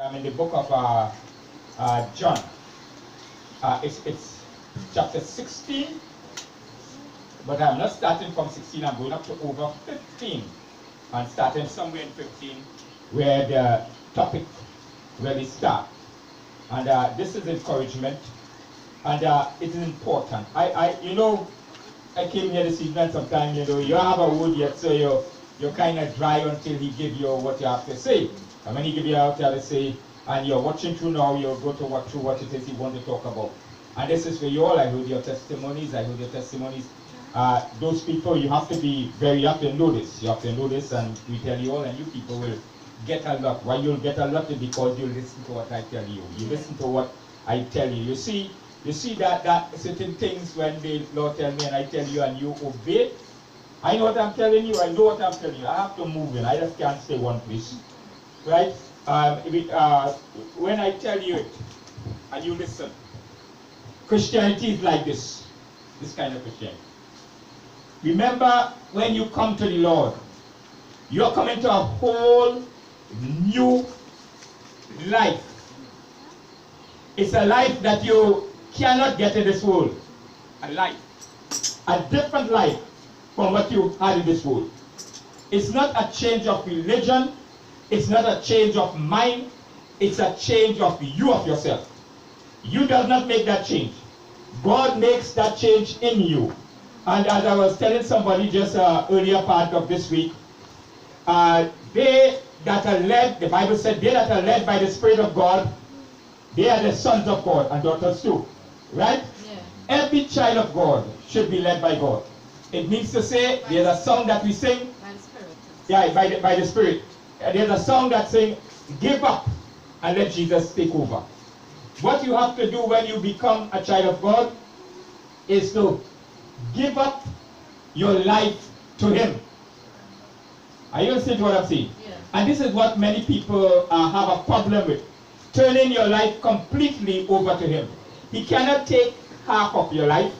I'm in the book of John. It's chapter 16, but I'm not starting from 16. I'm going up to over 15, and starting somewhere in 15, where the topic really starts. And this is encouragement, and it is important. I came here this evening. Sometimes you have a word yet, so you're kind of dry until he give you what you have to say. And when he give you what you have to say, and you're watching through now, you're going to watch through what it is he want to talk about. And this is for you all. I heard your testimonies. Those people, you have to know this. You have to know this, and we tell you all, and you people will get a lot. Why you'll get a lot is because you listen to what I tell you. You listen to what I tell you. You see that certain things when the Lord tell me and I tell you and you obey. I know what I'm telling you. I know what I'm telling you. I have to move in. I just can't stay one place, right? When I tell you it and you listen, Christianity is like this kind of Christianity. Remember, when you come to the Lord, you're coming to a whole new life. It's a life that you cannot get in this world. A different life from what you had in this world. It's not a change of religion. It's not a change of mind. It's a change of you of yourself. You does not make that change. God makes that change in you. And as I was telling somebody just earlier part of this week, they that are led, the Bible said, they that are led by the Spirit of God, they are the sons of God and daughters too. Right? Yeah. Every child of God should be led by God. It means to say, there's a song that we sing. By the Spirit. Yeah, by the Spirit. There's a song that sings, give up and let Jesus take over. What you have to do when you become a child of God is to give up your life to Him. Are you listening to what I'm saying? Yeah. And this is what many people have a problem with. Turning your life completely over to Him. He cannot take half of your life.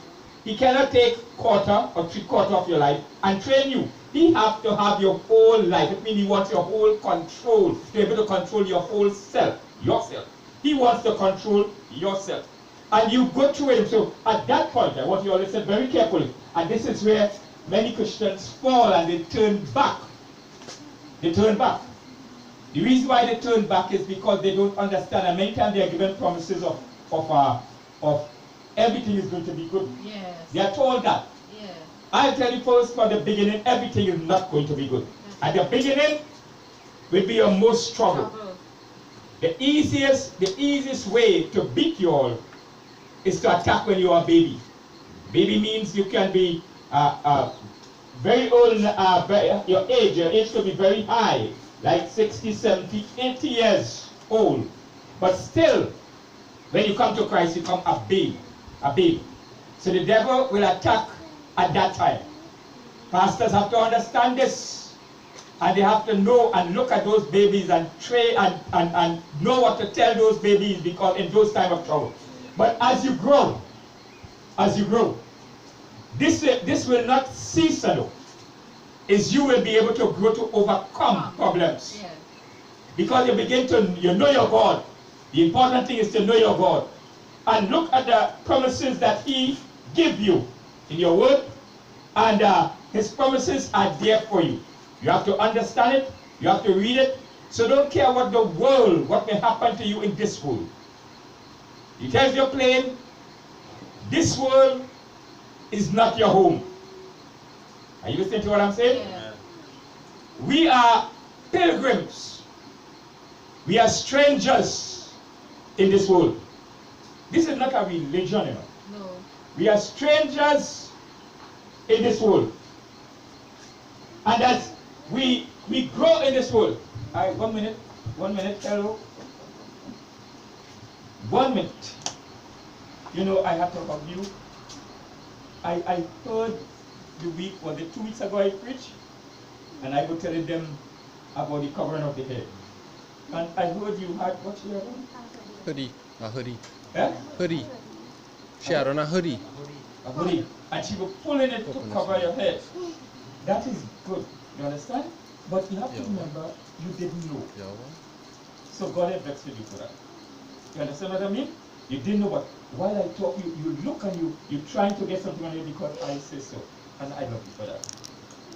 He cannot take quarter or three-quarter of your life and train you. He has to have your whole life. It means He wants your whole control, to be able to control your whole self, yourself. He wants to control yourself. And you go through it. So at that point, I want you all to listen very carefully. And this is where many Christians fall and they turn back. They turn back. The reason why they turn back is because they don't understand. And many times they are given promises of everything is going to be good. Yes. They are told that. Yeah. I'll tell you first from the beginning, everything is not going to be good. At the beginning will be your most struggle. The easiest way to beat you all is to attack when you are a baby. Baby means you can be very old, your age could be very high, like 60, 70, 80 years old. But still, when you come to Christ, you come a babe. So the devil will attack at that time. Pastors have to understand this. And they have to know and look at those babies and train and know what to tell those babies, because in those times of trouble. But as you grow, this will not cease, though. Is you will be able to grow to overcome problems. Yeah. Because you know your God. The important thing is to know your God. And look at the promises that He gives you in your word. And His promises are there for you. You have to understand it. You have to read it. So don't care what may happen to you in this world. He tells you plain, this world is not your home. Are you listening to what I'm saying? Yeah. We are pilgrims. We are strangers in this world. This is not a religion, No. We are strangers in this world. And as we grow in this world. All right, 1 minute, hello. 1 minute. I have to hug you. I heard the week, was it 2 weeks ago I preached? And I was telling them about the covering of the head. And I heard you had, what's your name? Hoodie. A hoodie. Eh? Hoodie. She had on a hoodie. A hoodie. And she was pulling it to cover your head. That is good. You understand? But you have to remember, you didn't know. So God had vexed with you for that. You understand what I mean? You didn't know, but while I talk, you look and you're trying to get something on you because I say so. And I love you for that.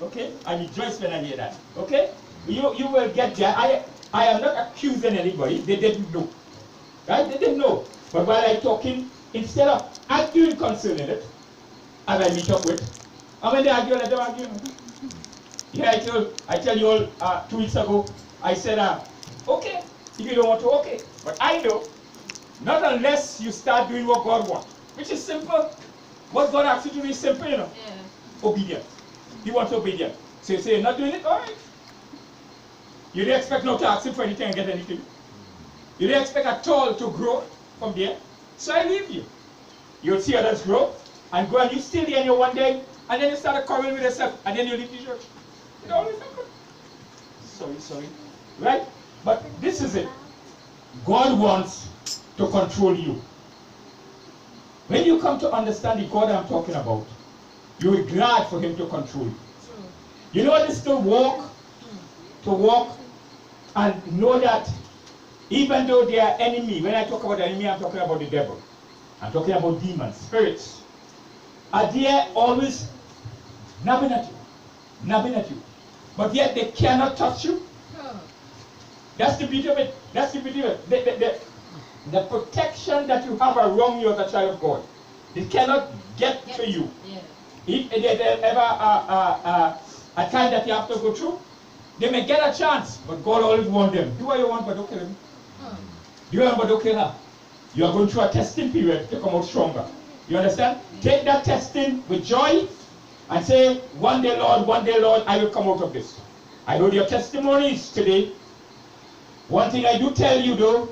Okay? I rejoice when I hear that. Okay? You will get there. I am not accusing anybody. They didn't know. Right? They didn't know. But while I'm talking, instead of arguing concerning it, as I meet up with, and when they argue, let them argue. Yeah, I tell you all 2 weeks ago, I said, okay, if you don't want to, okay. But I know, not unless you start doing what God wants, which is simple. What God asks you to do is simple, you know. Yeah. Obedience. He wants obedience. So you say you're not doing it, all right. You don't expect not to ask him for anything and get anything. You don't expect at all to grow from there. So I leave you. You'll see others grow and go, and you still there in your one day, and then you start quarreling with yourself, and then you leave the church. It always happens. Sorry. Right? But this is it. God wants to control you. When you come to understand the God I'm talking about, you're glad for him to control you. You know what is to walk and know that even though they are enemy, when I talk about enemy, I'm talking about the devil. I'm talking about demons, spirits. Are there always nabbing at you. But yet they cannot touch you. That's the beauty of it. That's the beauty of it. The protection that you have around you as a child of God, it cannot get to you. Yeah. If there's ever a time that you have to go through, they may get a chance, but God always warns them. Do what you want, but don't kill him. Do you want, but don't kill her. You are going through a testing period to come out stronger. You understand? Take that testing with joy and say, one day, Lord, I will come out of this. I heard your testimonies today. One thing I do tell you though,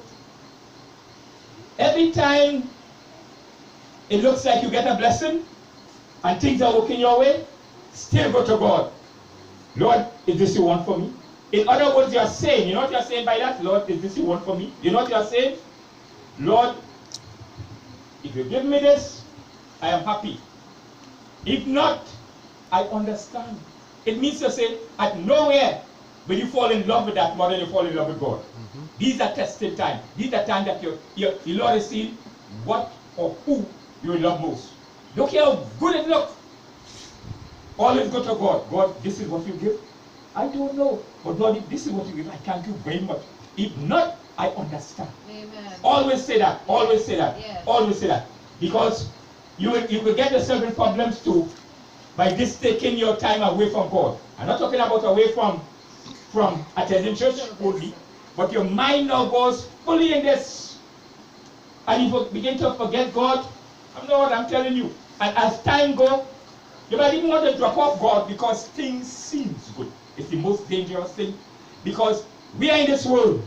every time it looks like you get a blessing and things are working your way, still go to God. Lord, is this you want for me? In other words, you are saying, you know what you are saying by that? Lord, is this you want for me? You know what you are saying? Lord, if you give me this, I am happy. If not, I understand. It means to say, at nowhere will you fall in love with that more than you fall in love with God. These are testing time. These are time that the Lord is seeing what or who you will love most. Look how good it looks. Always go to God. God, this is what you give? I don't know. But Lord, if this is what you give, I thank you very much. If not, I understand. Amen. Always say that. Always say that. Yes. Always say that. Because you will get yourself in problems too by this taking your time away from God. I'm not talking about away from attending church only, but your mind now goes fully in this. And you begin to forget God. I'm telling you. And as time goes, you might even want to drop off God because things seems good. It's the most dangerous thing. Because we are in this world.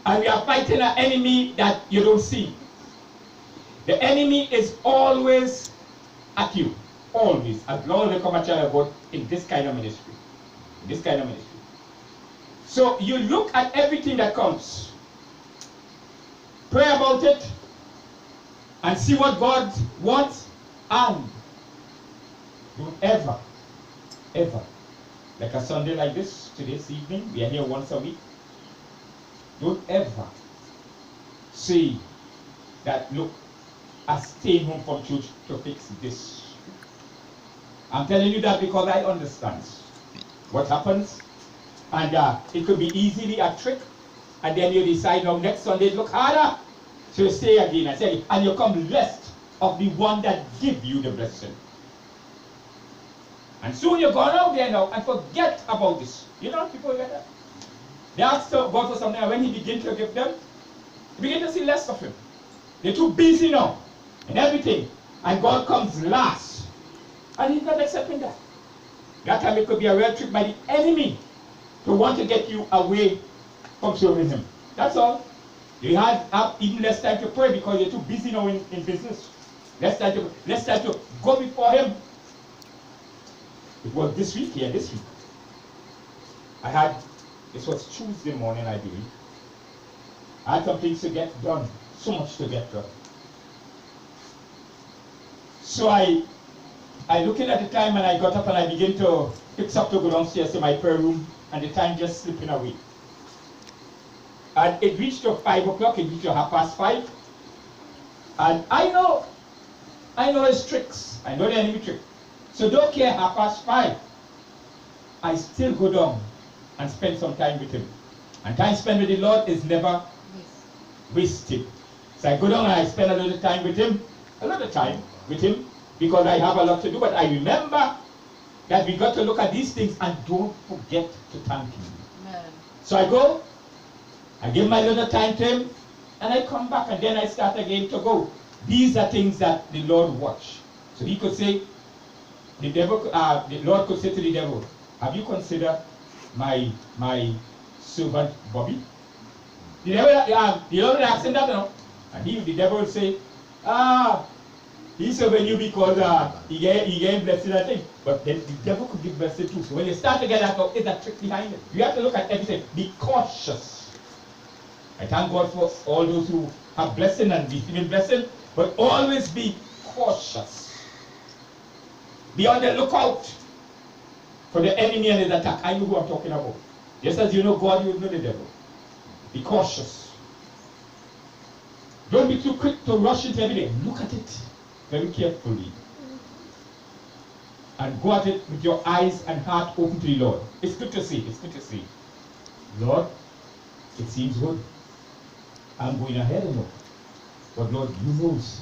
And we are fighting an enemy that you don't see. The enemy is always at you. Always. As long as you become a child of God in this kind of ministry. In this kind of ministry. So you look at everything that comes. Pray about it. And see what God wants. And don't ever, like a Sunday like this, today's evening, we are here once a week. Don't ever say that, look, I stayed home from church to fix this. I'm telling you that because I understand what happens. And it could be easily a trick. And then you decide, now next Sunday, look harder. So you stay again and say, and you come blessed of the one that give you the blessing. And soon you're gone out there now and forget about this. You know, people get that. They ask God for something, and when he begins to give them, you begin to see less of him. They're too busy now and everything. And God comes last. And he's not accepting that. That time it could be a real trick by the enemy to want to get you away from serving him. That's all. You have even less time to pray because you're too busy now in business. Less time to go before him. It was this week. This was Tuesday morning, I believe. I had some things to get done. So much to get done. So I looking at the time and I got up and I began to fix up to go downstairs to my prayer room and the time just slipping away. And it reached to 5 o'clock, it reached to 5:30. And I know his tricks. I know the enemy trick. So don't care 5:30. I still go down and spend some time with him. And time spent with the Lord is never wasted. So I go down and I spend a little time with him, because I have a lot to do. But I remember that we got to look at these things and don't forget to thank him. Amen. So I go, I give my little time to him, and I come back and then I start again to go. These are things that the Lord watch. So he could say, the Lord could say to the devil, have you considered my servant Bobby? The Lord asked him that, and the devil would say, he's serving you because he gave blessing and thing. But then the devil could give blessing too. So when you start to get that out, it's a trick behind it. You have to look at everything. Be cautious. I thank God for all those who have blessing and receiving blessing, but always be cautious. Be on the lookout for the enemy and his attack. I know who I'm talking about. Just as you know God, you know the devil. Be cautious. Don't be too quick to rush into everything. Look at it very carefully. And go at it with your eyes and heart open to the Lord. It's good to see. It's good to see. Lord, it seems good. I'm going ahead and look. But Lord, you knows.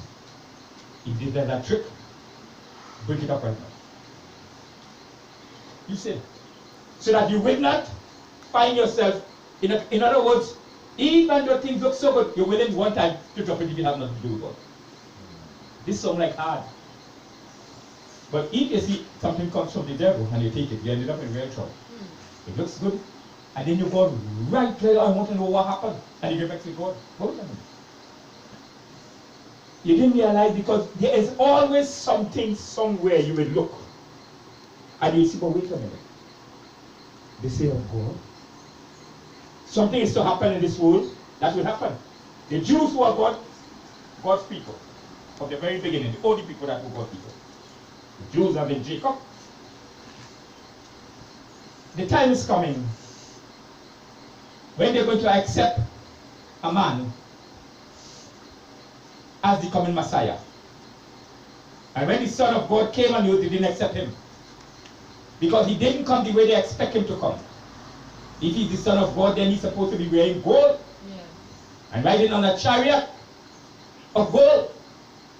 If you did that trick, break it up right now. You see. So that you will not find yourself, in other words, even though things look so good, you're willing one time to drop it if you have nothing to do with God. This sounds like hard. But if you see something comes from the devil and you take it, you ended up in real trouble. It looks good, and then you go right there, I want to know what happened. And you get back to God. Hold on a minute. You didn't realize, because there is always something somewhere you will look. And you see, but wait a minute. They say of God. Something is to happen in this world, that will happen. The Jews who are God's people, from the very beginning, the only people that were God's people. The Jews have been Jacob. The time is coming when they're going to accept a man as the coming Messiah. And when the Son of God came on earth, they didn't accept him. Because he didn't come the way they expect him to come. If he's the Son of God, then he's supposed to be wearing gold, and riding on a chariot of gold,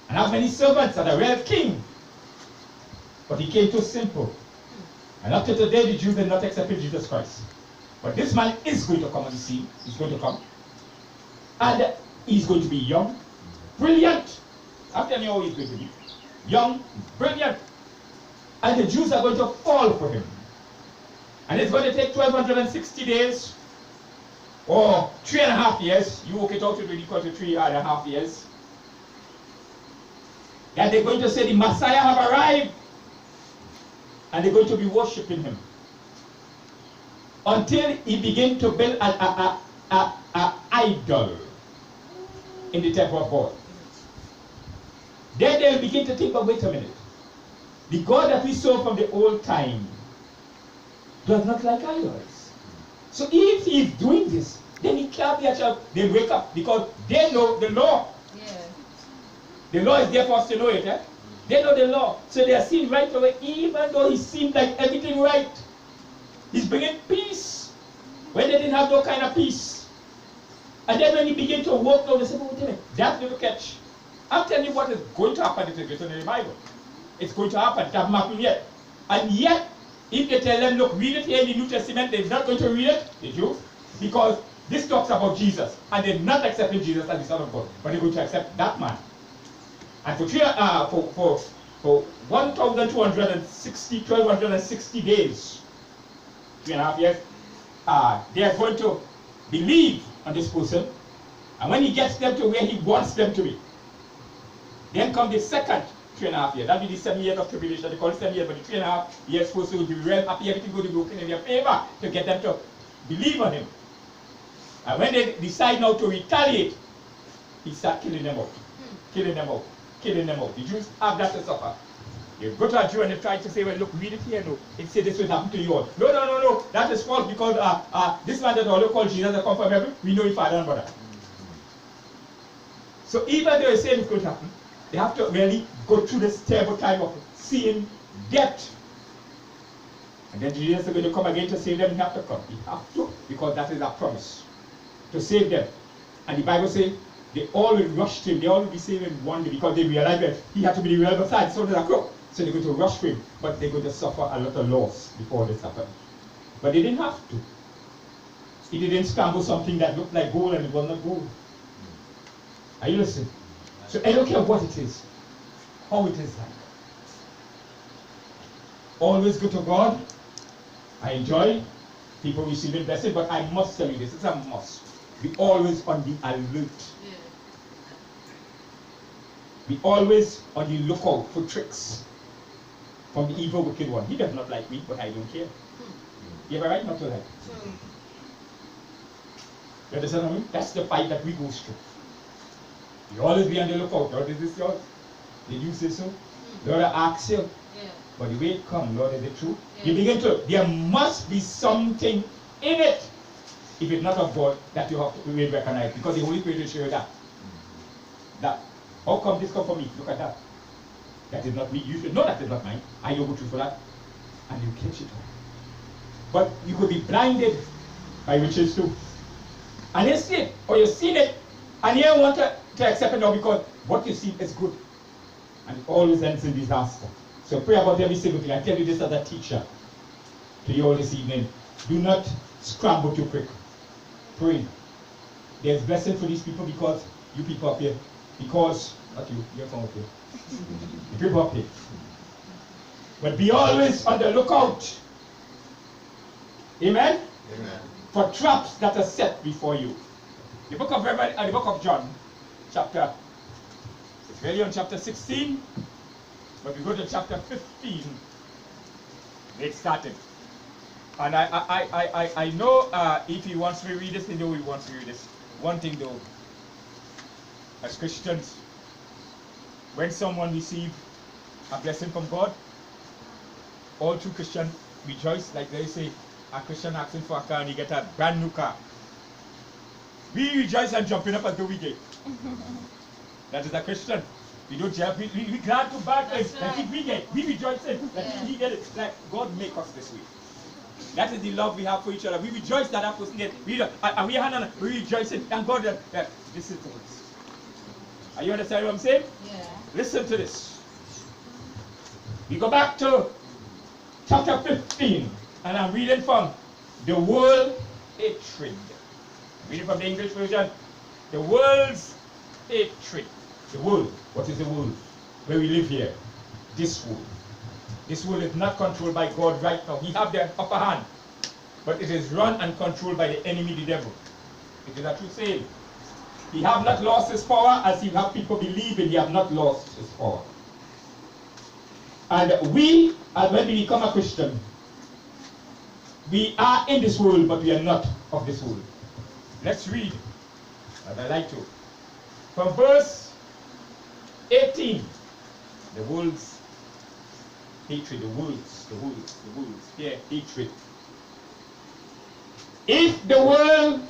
and have many servants and a real king. But he came too simple. And up to today, the Jews did not accept Jesus Christ. But this man is going to come on the scene. He's going to come. And he's going to be young, brilliant. I'll tell you how he's going to be. Young, brilliant. And the Jews are going to fall for him. And it's going to take 1260 days, or 3.5 years. You work it out, it will equal to 3.5 years. And they're going to say the Messiah have arrived. And they're going to be worshipping him. Until he begins to build an idol in the temple of God. Then they'll begin to think, but wait a minute. The God that we saw from the old time does not like idols. So if he's doing this, then he can't be a child. They wake up because they know the law. Yeah. The law is there for us to know it. They know the law. So they are seeing right away, even though he seemed like everything right. He's bringing peace when they didn't have no kind of peace. And then when he began to walk down, they said, wait a minute, that little catch. I'm telling you what is going to happen. It is written in the Bible. It's going to happen. It hasn't happened yet. And yet, if they tell them, look, read it here in the New Testament, they're not going to read it, the Jews, because this talks about Jesus. And they're not accepting Jesus as the Son of God. But they're going to accept that man. And for 1,260 days, 3.5 years, they are going to believe on this person. And when he gets them to where he wants them to be, then come the second 3.5 years. That'll be the 7 years of tribulation. They call it 7 years, but the 3.5 years supposed to be real happy, everything going to be working in their favor to get them to believe on him. And when they decide now to retaliate, he starts killing them out. Killing them out. Killing them out. The Jews have that to suffer. You go to a Jew and they try to say, well, look, read it here. No, it said this will happen to you all. No, no, no, no. That is false because this man that all called Jesus that come from heaven, we know his father and brother. So even though they say it's going to happen, they have to really go through this terrible time of seeing death. And then Jesus is going to come again to save them. He have to come. He have to, because that is our promise to save them. And the Bible says they all will rush to him. They all will be saved in one day because they realize that he had to be the real Messiah. So they're crook. So they're going to rush to him, but they're going to suffer a lot of loss before this happens. But they didn't have to. He didn't scramble something that looked like gold and it was not gold. Are you listening? So I don't care what it is, how it is like. Always go to God. I enjoy people receiving blessing, but I must tell you this, it's a must. Be always on the alert. Yeah. Be always on the lookout for tricks from the evil, wicked one. He does not like me, but I don't care. You have a right not to like. You understand what I mean? That's the fight that we go through. You always be on the lookout. Lord, is this yours? Did you say so? Lord, I ask you. Yeah. But the way it comes, Lord, is it true? Yeah. You begin to, there must be something in it. If it's not of God, that you have to really recognize. Because the Holy Spirit will show you that. That. How come this come from me? Look at that. That is not me. You should know that is not mine. I don't go through for that. And you catch it all. But you could be blinded by riches too. And you see it, or you've seen it, and you don't want to accept it now because what you see is good. And it always ends in disaster. So pray about every single thing. I tell you this as a teacher to you all this evening. Do not scramble too quick. Pray. There's blessing for these people because you people up here. Because, not you, you're from up here. The people up here. But be always on the lookout. Amen? Amen. For traps that are set before you. The book of Revelation, the book of John, it's really on chapter 16, but we go to chapter 15. It started. And I know if he wants to read this, he knows he wants to read this. One thing though, as Christians, when someone receives a blessing from God, all true Christians rejoice, like they say, a Christian asking for a car and you get a brand new car. We rejoice and jumping up until we get. That is a Christian. We don't jump, we glad to back it. Like if we get, we rejoice it. Like if we get it. Like God make us this way. That is the love we have for each other. We rejoice that that person gets. We rejoice it. And God, listen to this. Are you understanding what I'm saying? Yeah. Listen to this. We go back to chapter 15. And I'm reading from the world hatred. Reading from the English version. The world's hatred. The world. What is the world? Where we live here. This world. This world is not controlled by God right now. He has the upper hand. But it is run and controlled by the enemy, the devil. It is a true saying. He have not lost his power as you have people believing. He have not lost his power. And we, when we become a Christian, we are in this world, but we are not of this world. Let's read, as I like to. From verse 18, the world's hatred, the world's, yeah, hatred. If the world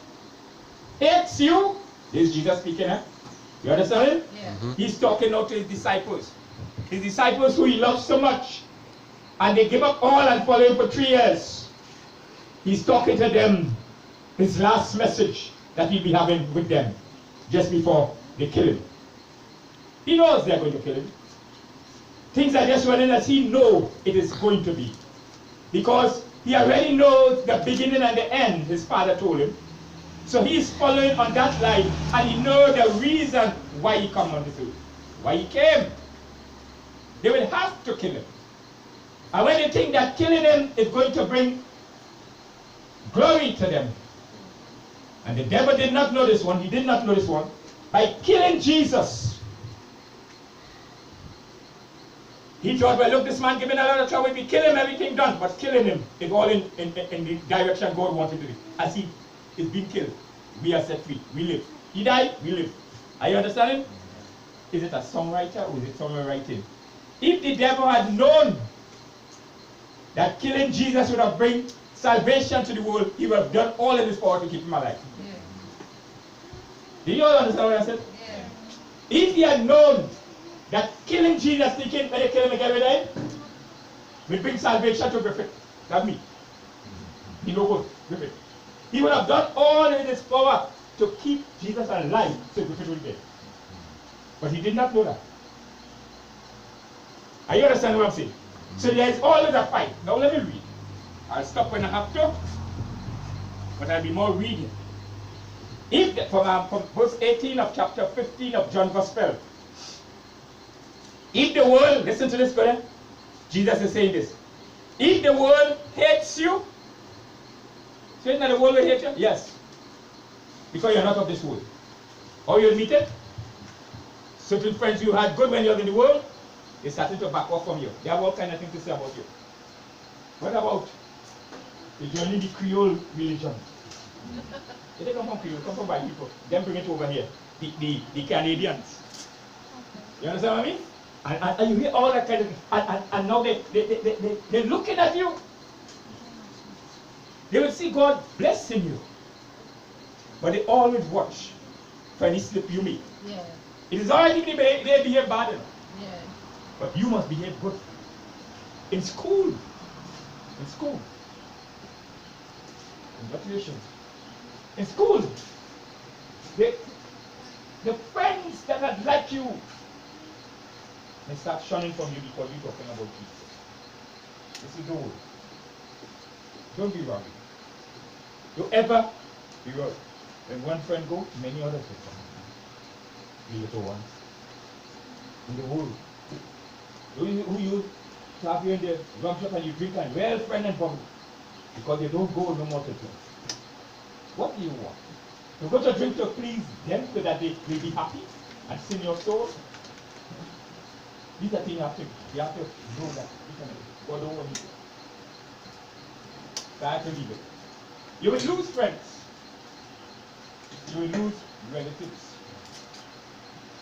hates you, this is Jesus speaking, huh? You understand it? Yeah. He's talking now to his disciples. His disciples who he loves so much. And they give up all and follow him for 3 years. He's talking to them, his last message that he'll be having with them just before they kill him. He knows they're going to kill him. Things are just running as he knows it is going to be. Because he already knows the beginning and the end, his father told him. So he's following on that line, and he knows the reason why he come on this earth. Why he came. They will have to kill him. And when they think that killing him is going to bring glory to them. And the devil did not know this one. He did not know this one. By killing Jesus. He thought, well, look, this man giving a lot of trouble. If we kill him, everything done. But killing him is all in the direction God wanted to do. As he is being killed, we are set free. We live. He died, we live. Are you understanding? Is it a songwriter or is it someone writing? If the devil had known that killing Jesus would have bring salvation to the world, he would have done all in his power to keep him alive. Yeah. Do you all understand what I said? Yeah. If he had known that killing Jesus, thinking when they kill him and get rid of him, will bring salvation to Griffith, that's me. He no good, Griffith. He would have done all in his power to keep Jesus alive so Griffith would dead. But he did not know that. Are you understand what I'm saying? So there is always a fight. Now let me read. I'll stop when I have to, but I'll be more reading. If from verse 18 of chapter 15 of John Gospel, if the world, listen to this, brother. Jesus is saying this. If the world hates you, so isn't that the world will hate you? Yes. Because you're not of this world. Or you'll meet it. Certain friends you had good when you're in the world, they started to back off from you. They have all kind of things to say about you. What about the joining the Creole religion? They don't come from Creole, come from white people. Then bring it over here. The Canadians. You understand what I mean? And you hear all that kind of thing. And now they're looking at you. They will see God blessing you. But they always watch for any slip you make. Yeah. It is already they behave bad enough. Yeah. But you must behave good. In school. In school. Congratulations. In school. The friends that are like you may start shunning from you because you're talking about Jesus. This is the word. Don't be wrong. Don't ever be wrong. When one friend goes, many others will come. You little ones. In the world. Who you have here in the rum shop and you drink and well friend and bubble. Because they don't go no more to drink. What do you want? You go to drink to please them so that they will be happy and sing your soul. These are things you have to know that God don't want you to. So I have to leave it. You will lose friends. You will lose relatives.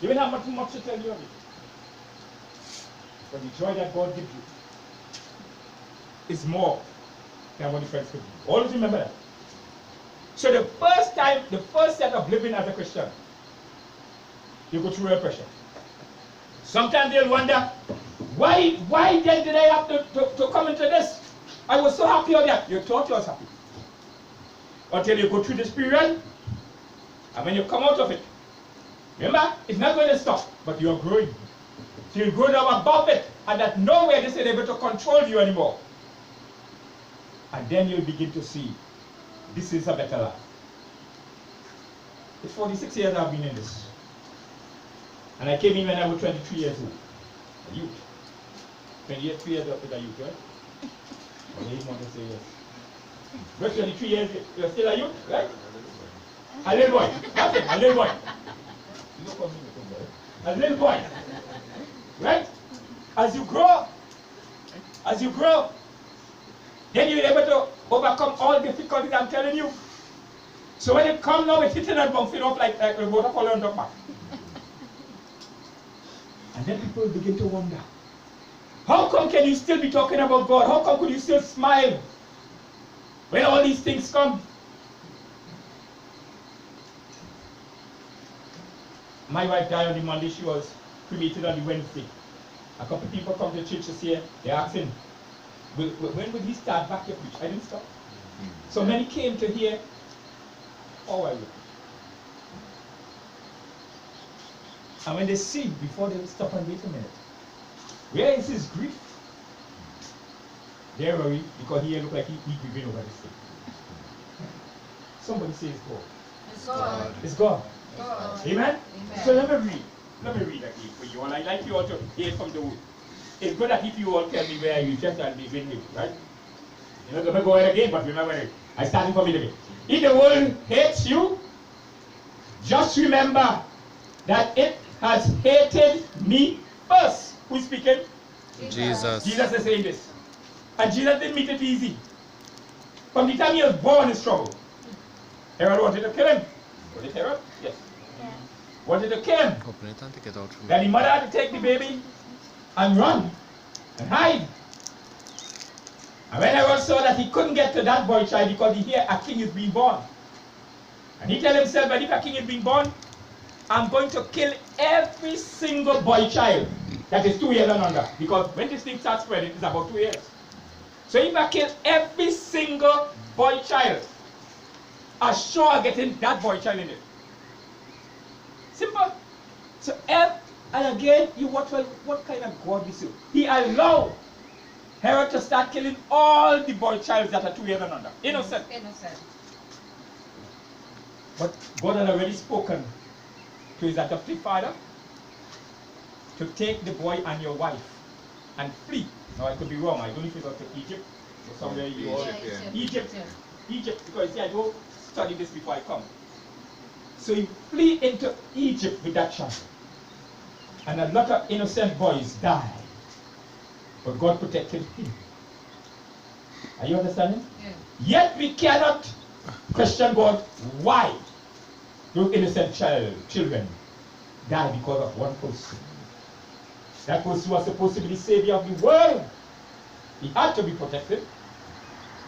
You will have too much to tell you of it. But the joy that God gives you is more than what the friends give you. Always remember that. So the first set of living as a Christian, you go through real pressure. Sometimes they'll wonder, why then did I have to come into this? I was so happy on that. You thought you was happy. Until you go through this period, and when you come out of it, remember, it's not going to stop, but you're growing. So you grow now above it, and that nowhere this is able to control you anymore. And then you'll begin to see, this is a better life. It's 46 years I've been in this. And I came in when I was 23 years old. A youth. 28 years old a youth, right? I didn't want to say yes. But 23 years, you're still a youth, right? A little boy. That's it, a little boy. You don't call me a little boy. A little boy. Right? As you grow, then you're able to overcome all difficulties I'm telling you. So when it comes now, it's hitting and bouncing off like a waterfall on the back. And then people begin to wonder, how come can you still be talking about God? How come could you still smile when all these things come? My wife died on the Monday, she was cremated on the Wednesday. A couple of people come to church this year, they're asking, when would he start back your preach? I didn't stop. So many came to hear, oh, I will. And when they see, before they stop and wait a minute, where is his grief? They're worried because he look like he's grieving over this thing. Somebody say it's God. It's God. It's God. God. Amen? Amen. So let me read again for you. And I like you all to hear from the word. It's good that if you all tell me where you just and be with me, right? You're not going to go ahead again, but remember it. I started from it again. If the world hates you, just remember that it has hated me first. Who's speaking? Jesus. Jesus is saying this. And Jesus didn't make it easy. From the time he was born in trouble. Herod wanted to kill him. Was it Herod? Yes. Wanted to kill him. Hoppas ni inte get out from Then the mother had to take the baby and run and hide. And when Herod saw that he couldn't get to that boy child because he heard a king is being born, and he tell himself that if a king is being born, I'm going to kill every single boy child that is 2 years and under. Because when this thing starts spreading, it's about 2 years. So if I kill every single boy child, I'm sure I'm getting that boy child in it. Simple. So and again, you watch what kind of God we serve. He allowed Herod to start killing all the boy childs that are 2 years and under. Innocent. Innocent. But God had already spoken to his adoptive father to take the boy and your wife and flee. Now I could be wrong. I don't know if it was to Egypt or somewhere you Egypt. Egypt, because see, I don't study this before I come. So he flee into Egypt with that child. And a lot of innocent boys died. But God protected him. Are you understanding? Yeah. Yet we cannot question God why those innocent children died because of one person. That person was supposed to be the savior of the world. He had to be protected.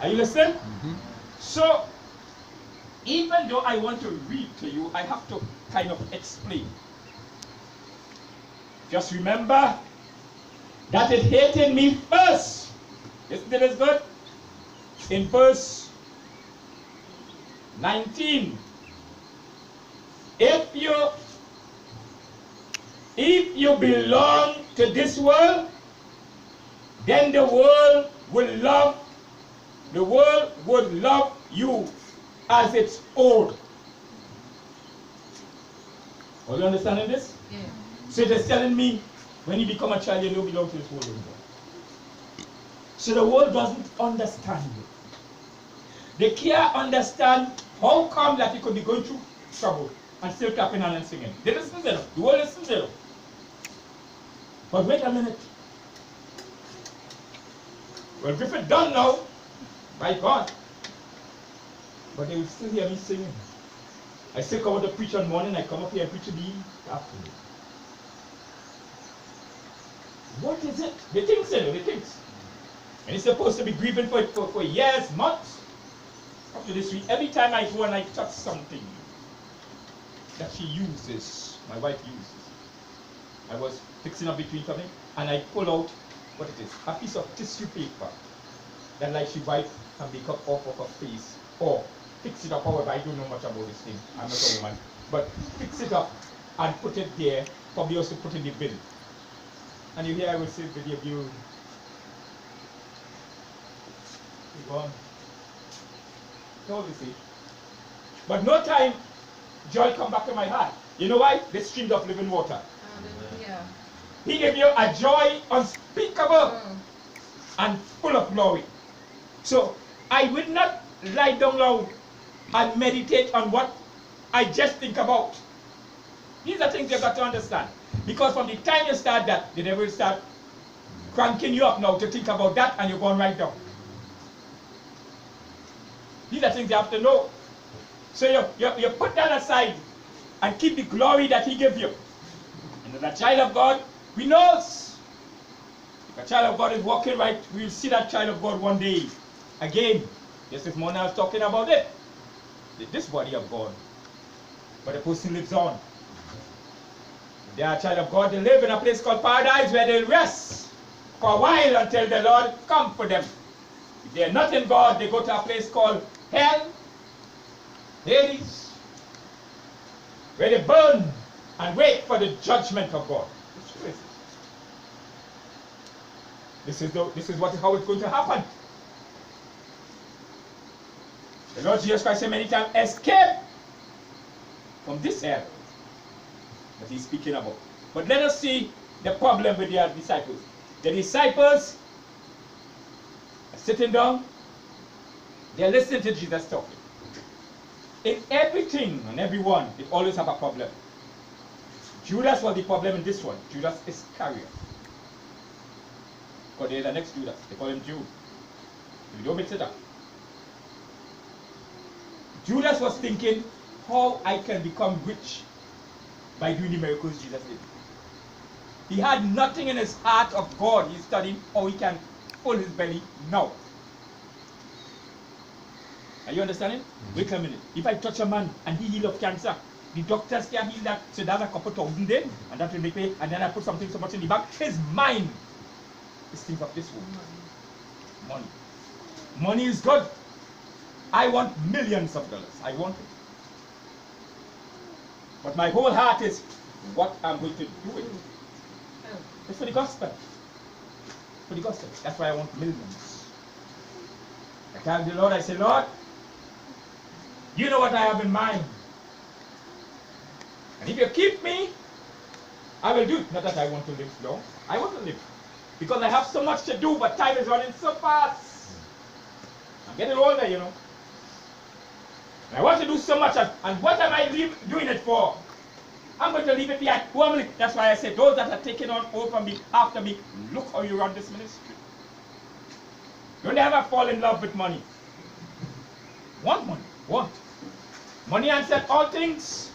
Are you listening? Mm-hmm. So, even though I want to read to you, I have to kind of explain. Just remember that it hated me first. Isn't it as good? In verse 19. If you belong to this world, then the world would love you as its own. Are you understanding this? Yeah. So it is telling me, when you become a child, you don't belong to this world anymore. So the world doesn't understand you. They can't understand how come that you could be going through trouble and still clapping hands and singing. They listen to them. The world listens to them. But wait a minute. Well, Griffith done now, by God. But they will still hear me singing. I still come out to preach on morning, I come up here and preach in the afternoon. What is it? They think so, they think. And it's supposed to be grieving for years, months. Up to this week, every time I go and I touch something that she uses, my wife uses. I was fixing up between something, and I pull out what it is, a piece of tissue paper that like she wipe her makeup off of her face, or fix it up. However, I don't know much about this thing. I'm not a woman, but fix it up and put it there. Probably also put in the bin. And you hear I will say video view. Go on. Totally see. But no time joy come back to my heart. You know why? The streams of living water. Yeah. He gave you a joy unspeakable and full of glory. So I would not lie down loud and meditate on what I just think about. These are things you've got to understand. Because from the time you start that, the devil will start cranking you up now to think about that, and you're going right down. These are things you have to know. So you put that aside and keep the glory that he gave you. And as a child of God, we know if a child of God is walking right, we will see that child of God one day. Again, just this morning I was talking about it. This body of God. But the person lives on. If they are a child of God, they live in a place called paradise where they'll rest for a while until the Lord come for them. If they are not in God, they go to a place called hell, Hades, where they burn and wait for the judgment of God. This is how it's going to happen. The Lord Jesus Christ said many times, escape from this hell that he's speaking about. But let us see the problem with their disciples. The disciples are sitting down, they're listening to Jesus talking. In everything and everyone, they always have a problem. Judas was the problem in this one. Judas Iscariot. Because there's the next Judas. They call him Jude. If you don't mix it up. Judas was thinking how I can become rich by doing the miracles Jesus did. He had nothing in his heart of God. He's studying how he can full his belly now. Are you understanding? Wait a minute. If I touch a man and he heal of cancer, the doctors can heal that, so that's a couple thousand then, and that will make me, and then I put something so much in the back. His mind is things of this world. Money. Money is good. I want millions of dollars. I want it. But my whole heart is what I'm going to do with it. It's for the gospel. For the gospel. That's why I want millions. I tell the Lord, I say, Lord, you know what I have in mind. And if you keep me, I will do it. Not that I want to live long. I want to live. Because I have so much to do, but time is running so fast. I'm getting older, you know. And I want to do so much. And what am I doing it for? I'm going to leave it behind. That's why I say, those that are taking on over me, after me, look how you run this ministry. Don't ever fall in love with money. Want money. Want. Money answers all things.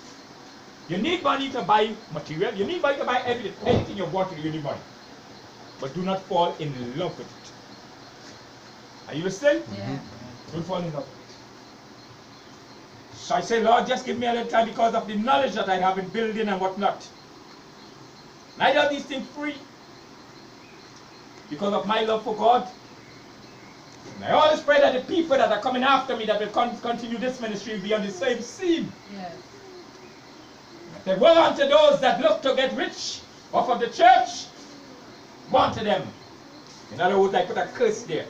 You need money to buy material. You need money to buy everything. Anything you want, you need money. But do not fall in love with it. Are you listening? Yeah. Don't fall in love with it. So I say, Lord, just give me a little time because of the knowledge that I have in building and whatnot. And I do these things free because of my love for God. And I always pray that the people that are coming after me that will continue this ministry will be on the same scene. Yes. They woe unto those that look to get rich off of the church. Woe unto them. In other words, I put a curse there.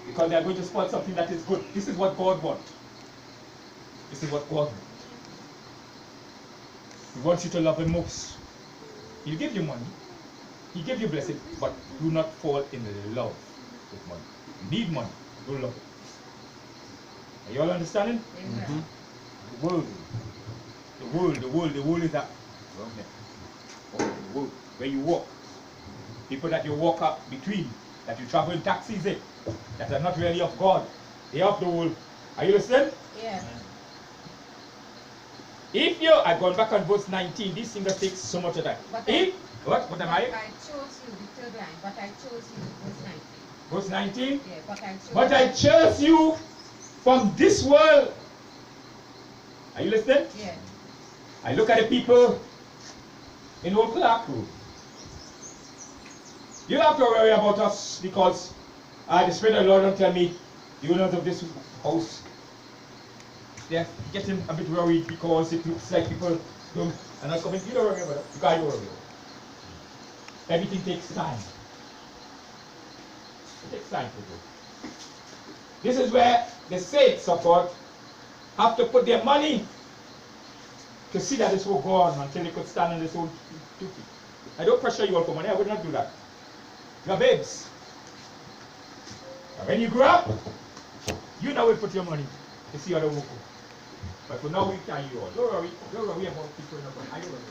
Because they are going to spoil something that is good. This is what God wants. This is what God wants. He wants you to love Him most. He'll give you money. He'll give you blessing. But do not fall in love with money. You need money. Don't love it. Are you all understanding? Amen. The world. The world is that. The world. Where you walk. People that you walk up between. That you travel in taxis in. That are not really of God. They are of the world. Are you listening? Yeah. If you are going back on verse 19, this thing that takes so much of time. But What am I? I chose you, the third line, but I chose you, Verse verse 19. 19? Yeah, But I chose you from this world. Are you listening? Yeah. I look at the people in Old Clark Road. You don't have to worry about us because the Spirit of the Lord don't tell me the owners of this house, they're getting a bit worried because it looks like people are not coming. You don't worry about it. You can't worry about it. Everything takes time. It takes time to do. This is where the saints of God have to put their money to see that this will go on until they could stand on this own 2 feet. I don't pressure you all for money. I would not do that. You are babes. And when you grow up, you know where to put your money to see how they will go. But for now, we can't you all. Don't worry about people in the front. I don't worry.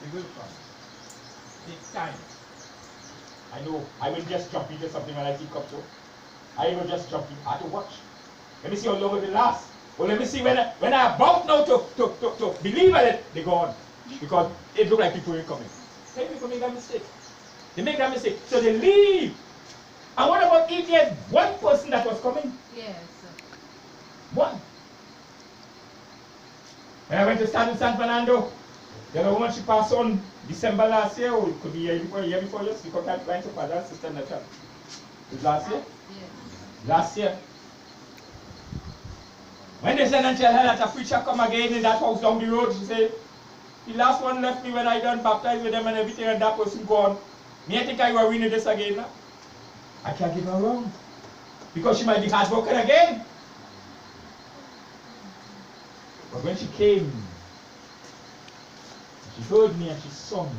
We will come. It takes time. I know. I will just jump into something when I see cup so. I will just jump in. I have to watch. Let me see how long it will last. Well, let me see when I about now to believe in it, they go on. Because it looks like people are coming. Many people make that mistake. They make that mistake. So they leave. And what about if there's one person that was coming? Yes. One. When I went to stand in San Fernando, the other woman she passed on December last year, or it could be year before yes, because I went to father and sister in the church. It was last year? Yes. Last year. When they said and tell her that a preacher come again in that house down the road, she said, the last one left me when I done baptized with them and everything and that person gone. Me I think I will win this again now. I can't give her wrong. Because she might be heartbroken again. But when she came, she heard me and she saw me.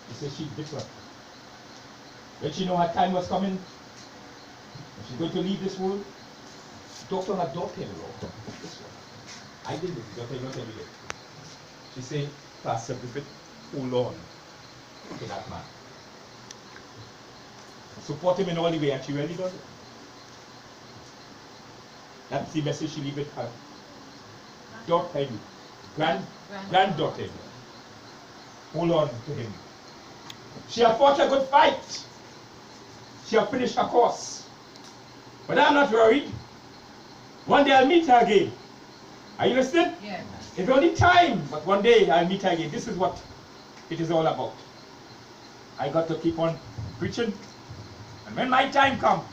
She said she's different. When she knew her time was coming, and she's going to leave this world, she talked to her daughter-in-law. This one. I did this, daughter-in-law tell me that. She said, Pastor Griffith, hold on to that man. Support him in all the way, and she really does it. That's the message she leave with her daughter-in-law, granddaughter-in-law. hold on to him. She have fought a good fight. She have finished her course. But I'm not worried. One day I'll meet her again. Are you listening? Yes. It's only time, but one day I'll meet her again. This is what it is all about. I got to keep on preaching. And when my time comes,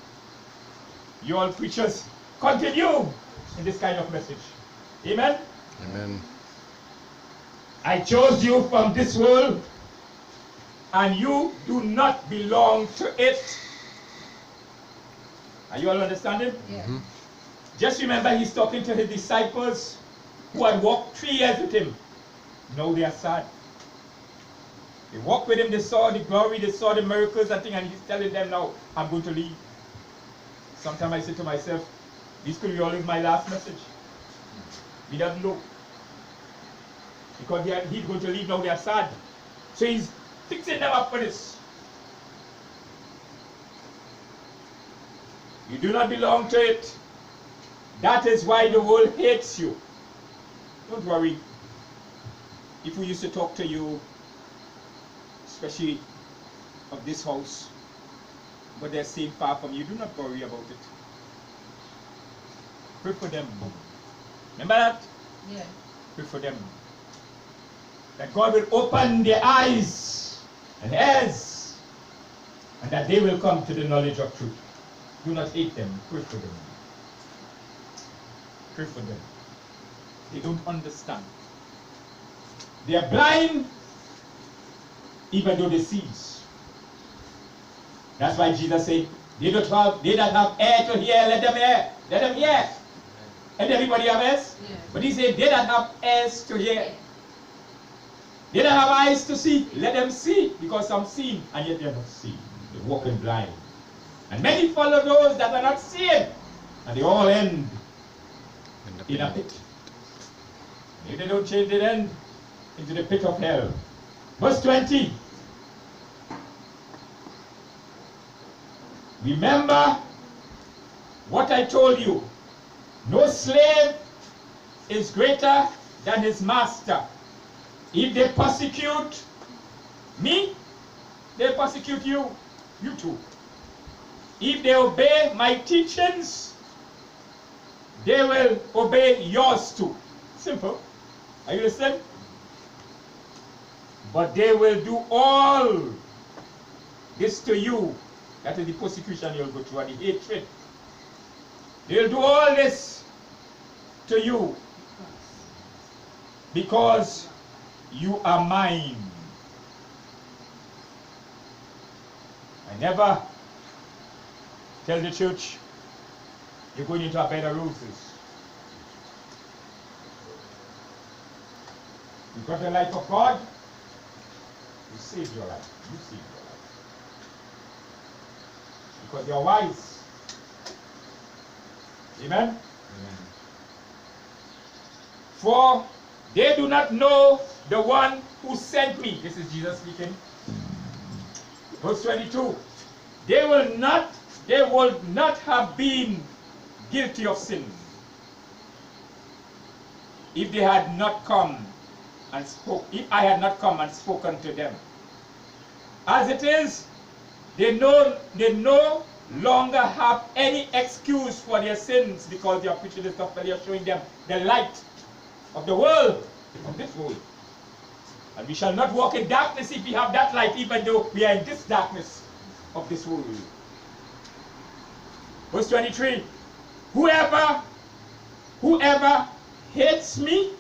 you all preachers continue in this kind of message. Amen? Amen. I chose you from this world, and you do not belong to it. Are you all understanding? Yes. Just remember, he's talking to his disciples who had walked 3 years with him. Now they are sad. They walked with him, they saw the glory, they saw the miracles and things, and he's telling them now, I'm going to leave. Sometimes I say to myself, this could be always my last message. We don't know. Because he's going to leave, now they are sad. So he's fixing them up for this. You do not belong to it. That is why the world hates you. Don't worry. If we used to talk to you, especially of this house, but they're staying far from you, do not worry about it. Pray for them. Remember that? Yes. Pray for them. That God will open their eyes and ears, and that they will come to the knowledge of truth. Do not hate them. Pray for them. Pray for them. They don't understand. They are blind, even though they see. That's why Jesus said, they that have ear to hear, let them hear. Let them hear. And everybody have ears? Yes. But he said, they that have ears to hear. They that have eyes to see, let them see. Because some see, and yet they are not seeing. They're walking blind. And many follow those that are not seeing. And they all end in a pit. If they don't change, they end into the pit of hell. Verse 20. Remember what I told you. No slave is greater than his master. If they persecute me, they persecute you. You too. If they obey my teachings, they will obey yours too. Simple. Are you listening? But they will do all this to you. That is the persecution you'll go through and the hatred. They'll do all this to you because you are mine. I never tell the church you're going into a bed of roses. You got the life of God, you saved your life. You saved your life. Because you're wise. Amen? Amen. For they do not know the one who sent me. This is Jesus speaking. Verse 22. They will not have been guilty of sin if they had not come and spoke, if I had not come and spoken to them. As it is, they no longer have any excuse for their sins because they are preaching this gospel. They are showing them the light of the world, of this world. And we shall not walk in darkness if we have that light, even though we are in this darkness of this world. Verse 23. Whoever hates me,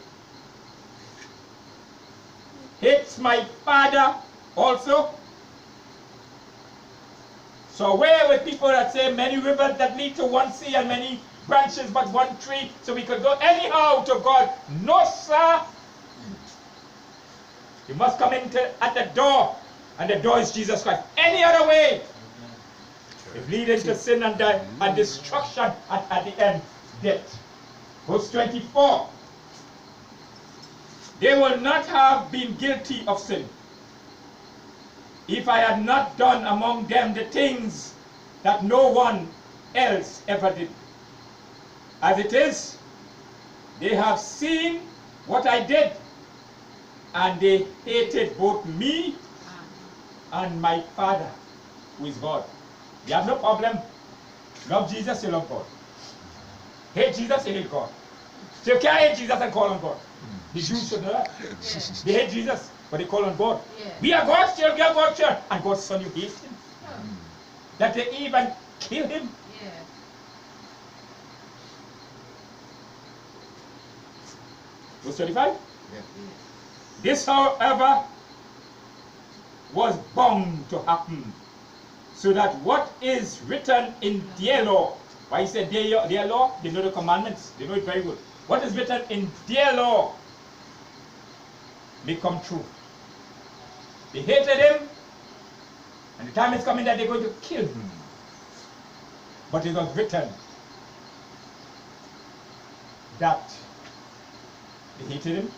hates my Father also. So away with people that say many rivers that lead to one sea and many branches but one tree, so we could go anyhow to God. No, sir. You must come in at the door, and the door is Jesus Christ. Any other way is leading to sin and destruction at the end, death. Verse 24. They will not have been guilty of sin if I had not done among them the things that no one else ever did. As it is, they have seen what I did, And they hated both me and my Father, who is God. You have no problem. Love Jesus, you love God. Hate Jesus, you hate God. So you can't hate Jesus and call on God. The Jews should know that. They hate Jesus, but they call on God. Yeah. We are God's children, we are God's children. And God's son, you hate him. That they even kill him. Yeah. Verse 25. Yeah. This, however, was bound to happen, so that what is written in their law, why he said their law, they know the commandments, they know it very good. What is written in their law may come true. They hated him, and the time is coming that they're going to kill him. But it was written that they hated him.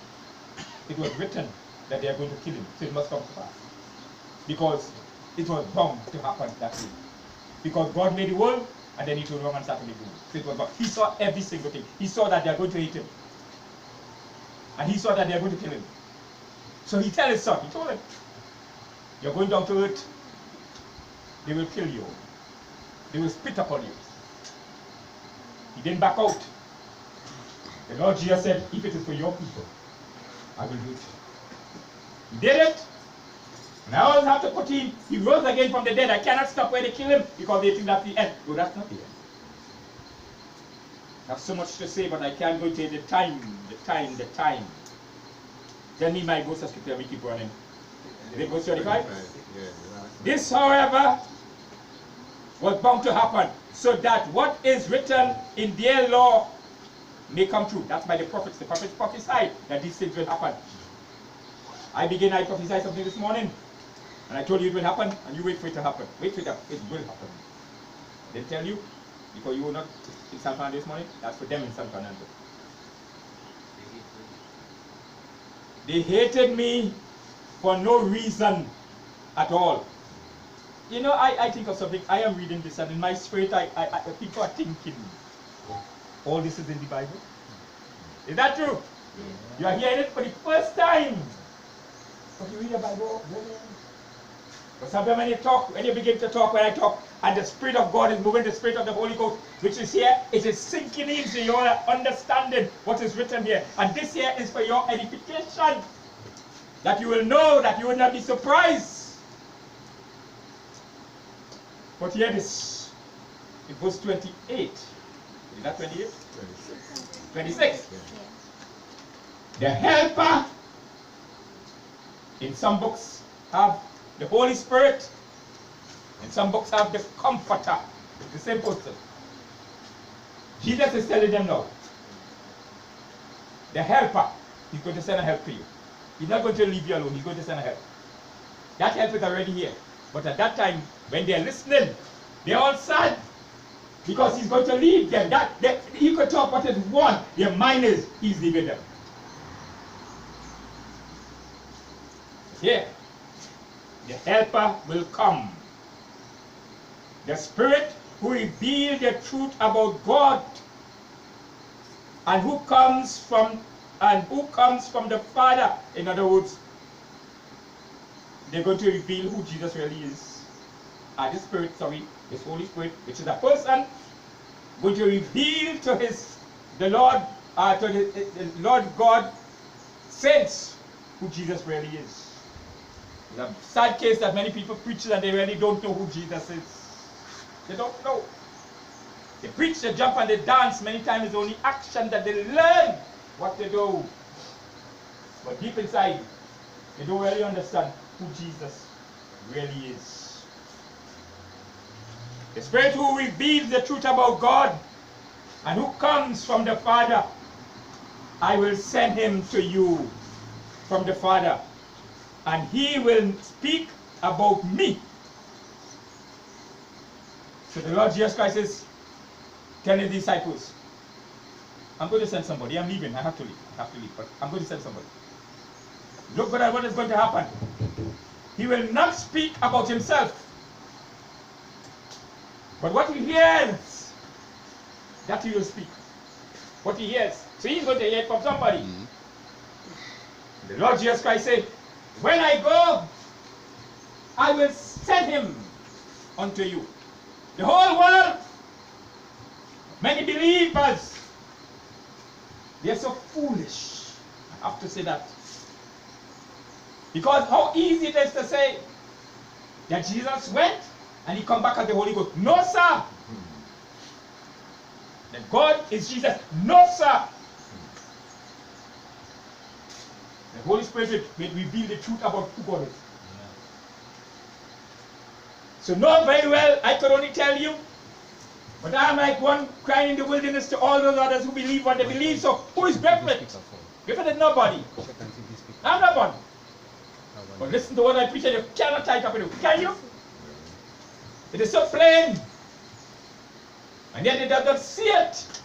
It was written that they are going to kill him, so it must come to pass. Because it was bound to happen that way. Because God made the world, and then he told Romans to make the world. So it was bound. He saw every single thing. He saw that they are going to hate him. And he saw that they are going to kill him. So he told his son, he told him, you're going down to earth, they will kill you. They will spit upon you. He didn't back out. The Lord Jesus said, if it is for your people, I will do it. He did it. And I always have to put him, he rose again from the dead. I cannot stop where they kill him because they think that's the end. No, that's not the end. I have so much to say, but I can't go into the time. Tell me my verse of scripture, we keep running. Is it verse 35? Yeah. This, however, was bound to happen, so that what is written in their law may come true. That's by the prophets. The prophets prophesied that these things will happen. I prophesied something this morning, and I told you it will happen, and you wait for it to happen. Wait for it to happen. It will happen. They tell you, because you were not in San Fernando this morning, that's for them in San Fernando. They hated me for no reason at all. You know, I think of something. I am reading this, and in my spirit, people are thinking, all this is in the Bible. Is that true? Yeah. You are hearing it for the first time. But you read the Bible, but sometimes when you begin to talk, when I talk, and the Spirit of God is moving, the Spirit of the Holy Ghost, which is here, it is sinking into your understanding what is written here. And this here is for your edification, that you will know, that you will not be surprised. But here it is, in verse 28. Is that 28? 26. The helper, in some books have the Holy Spirit, in some books have the comforter, the same person. Jesus is telling them now, the helper, he's going to send a help to you. He's not going to leave you alone, he's going to send a help. That help is already here. But at that time, when they're listening, they're all sad. Because he's going to leave them. You could talk what is one. Their mind is, he's leaving them. Here, the helper will come. The Spirit who reveals the truth about God, and who comes from the Father. In other words, they're going to reveal who Jesus really is. This Holy Spirit, which is a person, going to reveal to the Lord God saints who Jesus really is. It's a sad case that many people preach and they really don't know who Jesus is. They don't know. They preach, they jump and they dance. Many times it's only action that they learn what they do. But deep inside, they don't really understand who Jesus really is. The Spirit who reveals the truth about God and who comes from the Father, I will send him to you from the Father, and he will speak about me. So the Lord Jesus Christ is telling his disciples, I'm going to send somebody. I'm leaving. I have to leave, but I'm going to send somebody. Look at what is going to happen. He will not speak about himself, but what he hears, that he will speak. What he hears. So he's going to hear it from somebody. The Lord Jesus Christ said, when I go, I will send him unto you. The whole world, many believers, they're so foolish. I have to say that. Because how easy it is to say that Jesus went and he come back as the Holy Ghost. No, sir. That God is Jesus. No, sir. The Holy Spirit will reveal the truth about who God is. So know very well, I could only tell you, but I'm like one crying in the wilderness to all those others who believe what they believe. So who is Griffith? Griffith is nobody. I'm nobody. But listen to what I preach and you cannot tie up with it. Can you? It is so plain. And yet they do not see it.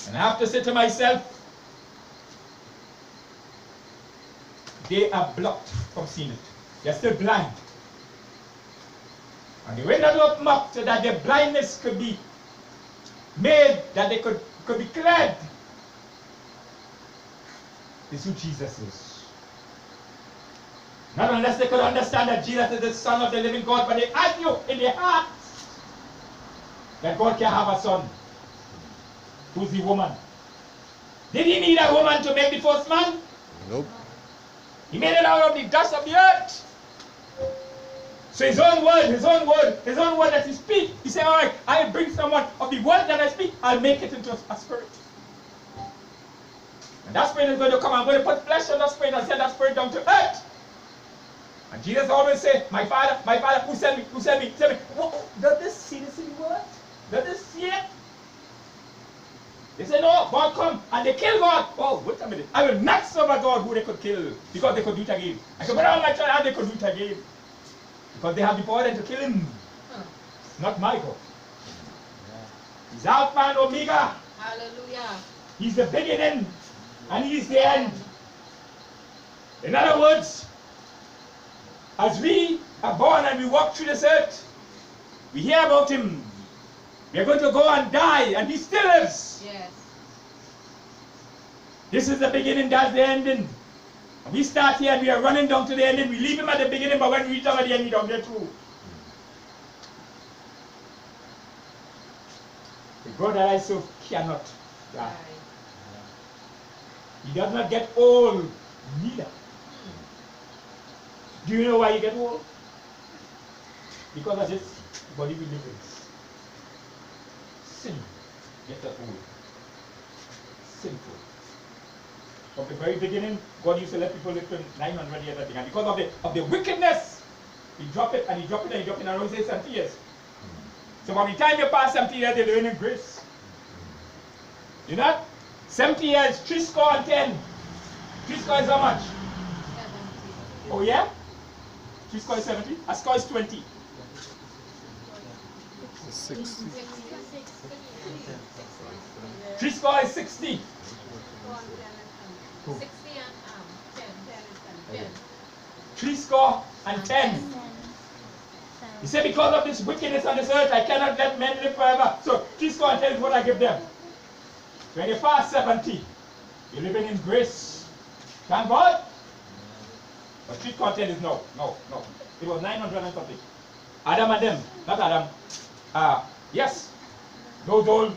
And I have to say to myself, they are blocked from seeing it. They're still blind. And they will not open up so that their blindness could be made, that they could be cleared. This is who Jesus is. Not unless they could understand that Jesus is the Son of the living God, but they argue in their hearts that God can have a son. Who's the woman? Did he need a woman to make the first man? Nope. He made it out of the dust of the earth. So his own word that he speaks, he said, all right, I'll bring someone of the word that I speak, I'll make it into a spirit. And that spirit is going to come. I'm going to put flesh on that spirit and send that spirit down to earth. And Jesus always said, my father, who sent me, who sent me, sent me. Whoa, does this see this in the word? Does this see it? They say, no, God come, and they kill God. Oh, wait a minute. I will not serve a God who they could kill, because they could do it again. I said, but all my child, they could do it again. Because they have the power then to kill him. Not my God. He's Alpha and Omega. Hallelujah. He's the beginning, and he's the end. In other words, as we are born and we walk through this earth, we hear about him. We are going to go and die, and he still lives. Yes. This is the beginning, that's the ending. And we start here and we are running down to the ending. We leave him at the beginning, but when we reach down at the end, we don't get through. The God that I serve cannot die. He does not get old, neither. Do you know why you get old? Because of this body we live in. Sin gets us old. Sinful. From the very beginning, God used to let people live to 900 years, I think. And because of the wickedness, he dropped it and he dropped it and he dropped it, and I always say 70 years. So by the time you pass 70 years, you're living in grace. You know? 70 years, 70. 3 score is how much? 70. Oh yeah? 3 score is 70? A score is 20. 60. 3 score is 60. 60 and 10. 3 score and 10. He said, because of this wickedness on this earth, I cannot let men live forever. So 3 score and 10 is what I give them. When you pass 70, you're living in grace. Thank God. But 3 score and 10 is no. It was 900 and something. Adam and them, not Adam. Yes, those old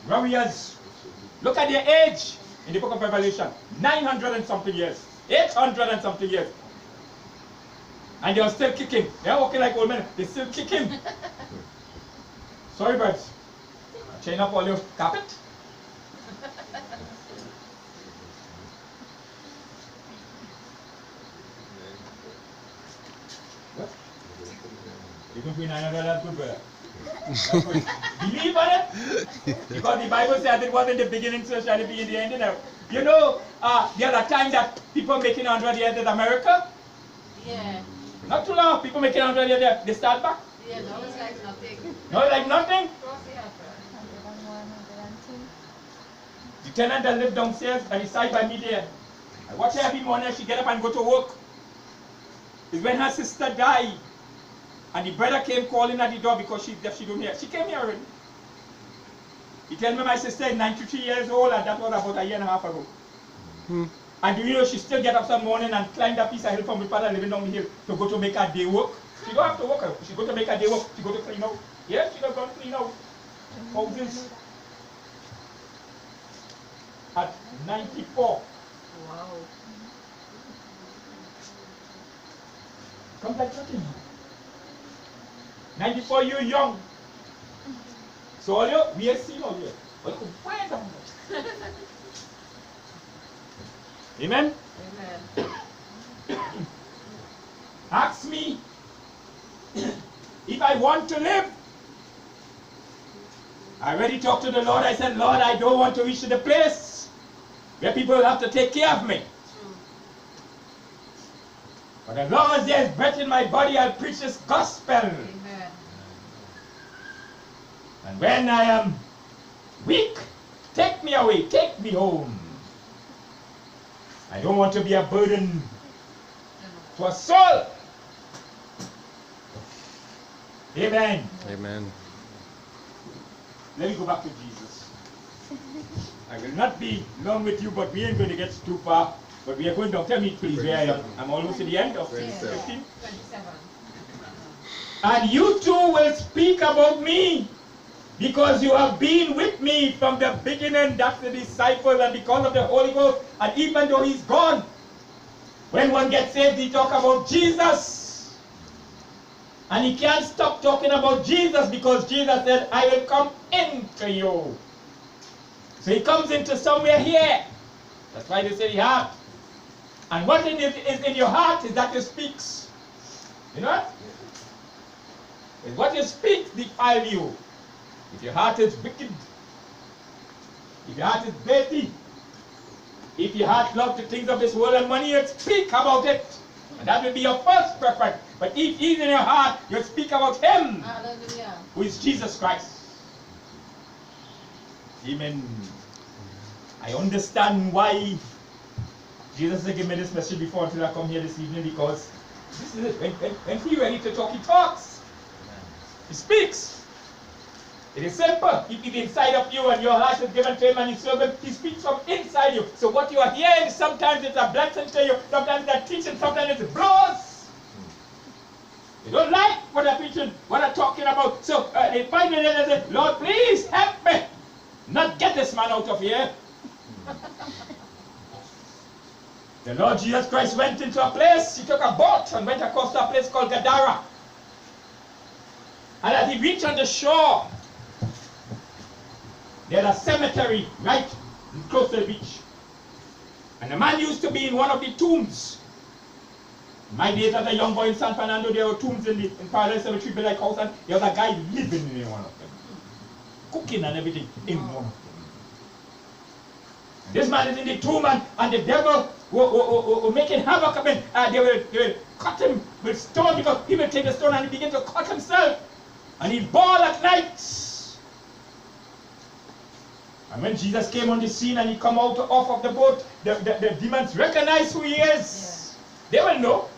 warriors. Look at their age in the book of Revelation. 900 and something years. 800 and something years. And they are still kicking. They are walking like old men. They still kicking. Sorry, birds. Chain up all your carpet. What? You can be 900 and good, brother. Believe on it? Because the Bible says it was in the beginning, so shall it be in the end. You know, the other time that people making 100 years in America, Yeah. not too long, people making 100 years there, they start back. Yeah, no, it's like nothing. No, like nothing. Cross the upper. The tenant that lived downstairs and reside by me there. I watch her every morning, she get up and go to work. It's when her sister died. And the brother came calling at the door because she's deaf, she don't hear. She came here already. He told me my sister is 93 years old, and that was about a year and a half ago. And do you know she still get up some morning and climb that piece of hill from the father living down the hill to go to make her day work? She don't have to work. She go to make her day work. She go to clean out. Yeah, she don't go to clean out houses. At 94. Wow. Come like nothing. 94, you're young. So all you, we are seen all you. But you find them. Amen? Amen. Ask me if I want to live. I already talked to the Lord. I said, Lord, I don't want to reach to the place where people will have to take care of me. True. But as long as there is breath in my body, I'll preach this gospel. Amen. And when I am weak, take me away, take me home. I don't want to be a burden to a soul. Amen. Amen. Let me go back to Jesus. I will not be long with you, but we ain't going to get too far. But we are going to tell me, please, where I am. I'm almost at the end of 27. 15. 27. And you too will speak about me, because you have been with me from the beginning. That's the disciples, and because of the Holy Ghost, and even though he's gone, when one gets saved, he talk about Jesus. And he can't stop talking about Jesus, because Jesus said, I will come into you. So he comes into somewhere here. That's why they say the heart. And what is in your heart is that you speaks. You know what? It's what you speak defile you. If your heart is wicked, if your heart is dirty, if your heart loves the things of this world and money, you speak about it. And that will be your first preference. But if he's in your heart, you speak about him, Hallelujah. who is Jesus Christ. Amen. I understand why Jesus said, give me this message before until I come here this evening, because this is it. When he's ready to talk, he talks. He speaks. It is simple. If it's inside of you and your heart is given to him and you serve him, he speaks from inside you. So what you are hearing, sometimes it's a blessing to you, sometimes it's a teaching, sometimes it's blows. You don't like what I'm preaching, what I'm talking about. So they find it and they say, Lord, please help me not get this man out of here. The Lord Jesus Christ went into a place, he took a boat and went across to a place called Gadara. And as he reached on the shore, there's a cemetery right close to the beach. And the man used to be in one of the tombs. In my days as a young boy in San Fernando, there were tombs in Paradise Cemetery, built like house, and there was a guy living in one of them. Cooking and everything in one of them. And this man is in the tomb, and the devil were making havoc of him. They will cut him with stone, because he will take the stone and he begin to cut himself. And he bawl at night. And when Jesus came on the scene and he come out off of the boat, the demons recognize who he is. Yeah. They will know.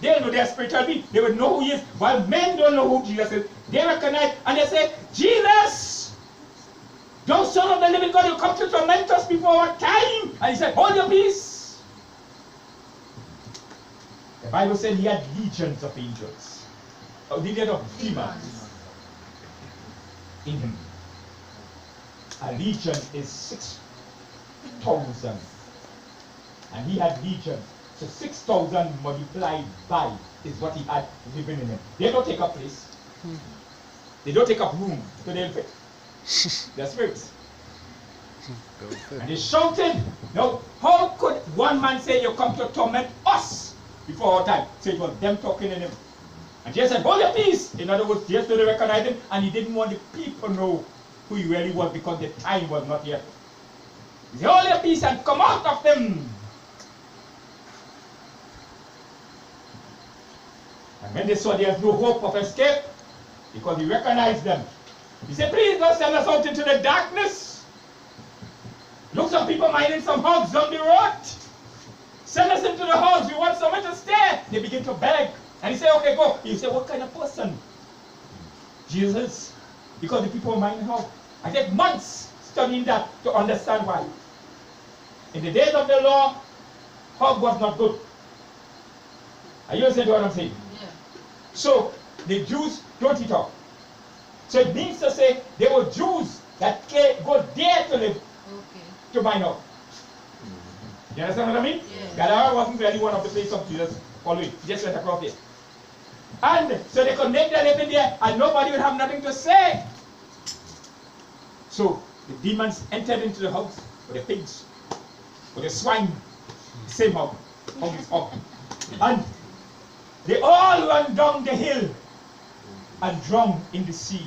They will know their spiritual being. They will know who he is. While men don't know who Jesus is, they recognize and they say, Jesus, thou son of the living God, you come to torment us before our time. And he said, hold your peace. The Bible said he had legions of angels. Legions of demons in him. A legion is 6,000. And he had legion. So 6,000 multiplied by is what he had living in him. They don't take up place. They don't take up room. So they'll fit. They're spirits. And they shouted. Now, how could one man say, you come to torment us before our time? So it was them talking in him. And Jesus said, hold your peace. In other words, Jesus didn't recognize him, and he didn't want the people to know who he really was, because the time was not yet. He said, hold your peace and come out of them. And when they saw there's no hope of escape, because he recognized them, he said, please don't send us out into the darkness. Look, some people minding some hogs on the road. Send us into the house. We want somewhere to stay. They begin to beg. And he said, okay, go. He said, what kind of person? Jesus. Because the people mind how. I take months studying that to understand why. In the days of the law, hug was not good. Are you understand what I'm saying? Yeah. So the Jews don't eat hog. So it means to say there were Jews that go there to live Okay. to buy hog. You understand what I mean? Yeah. Gadara wasn't really one of the places of Jesus following. He just went across there. And so they could make their living there and nobody would have nothing to say. So the demons entered into the house with the pigs, with the swine, same hog. Hog is hog. And they all ran down the hill and drowned in the sea.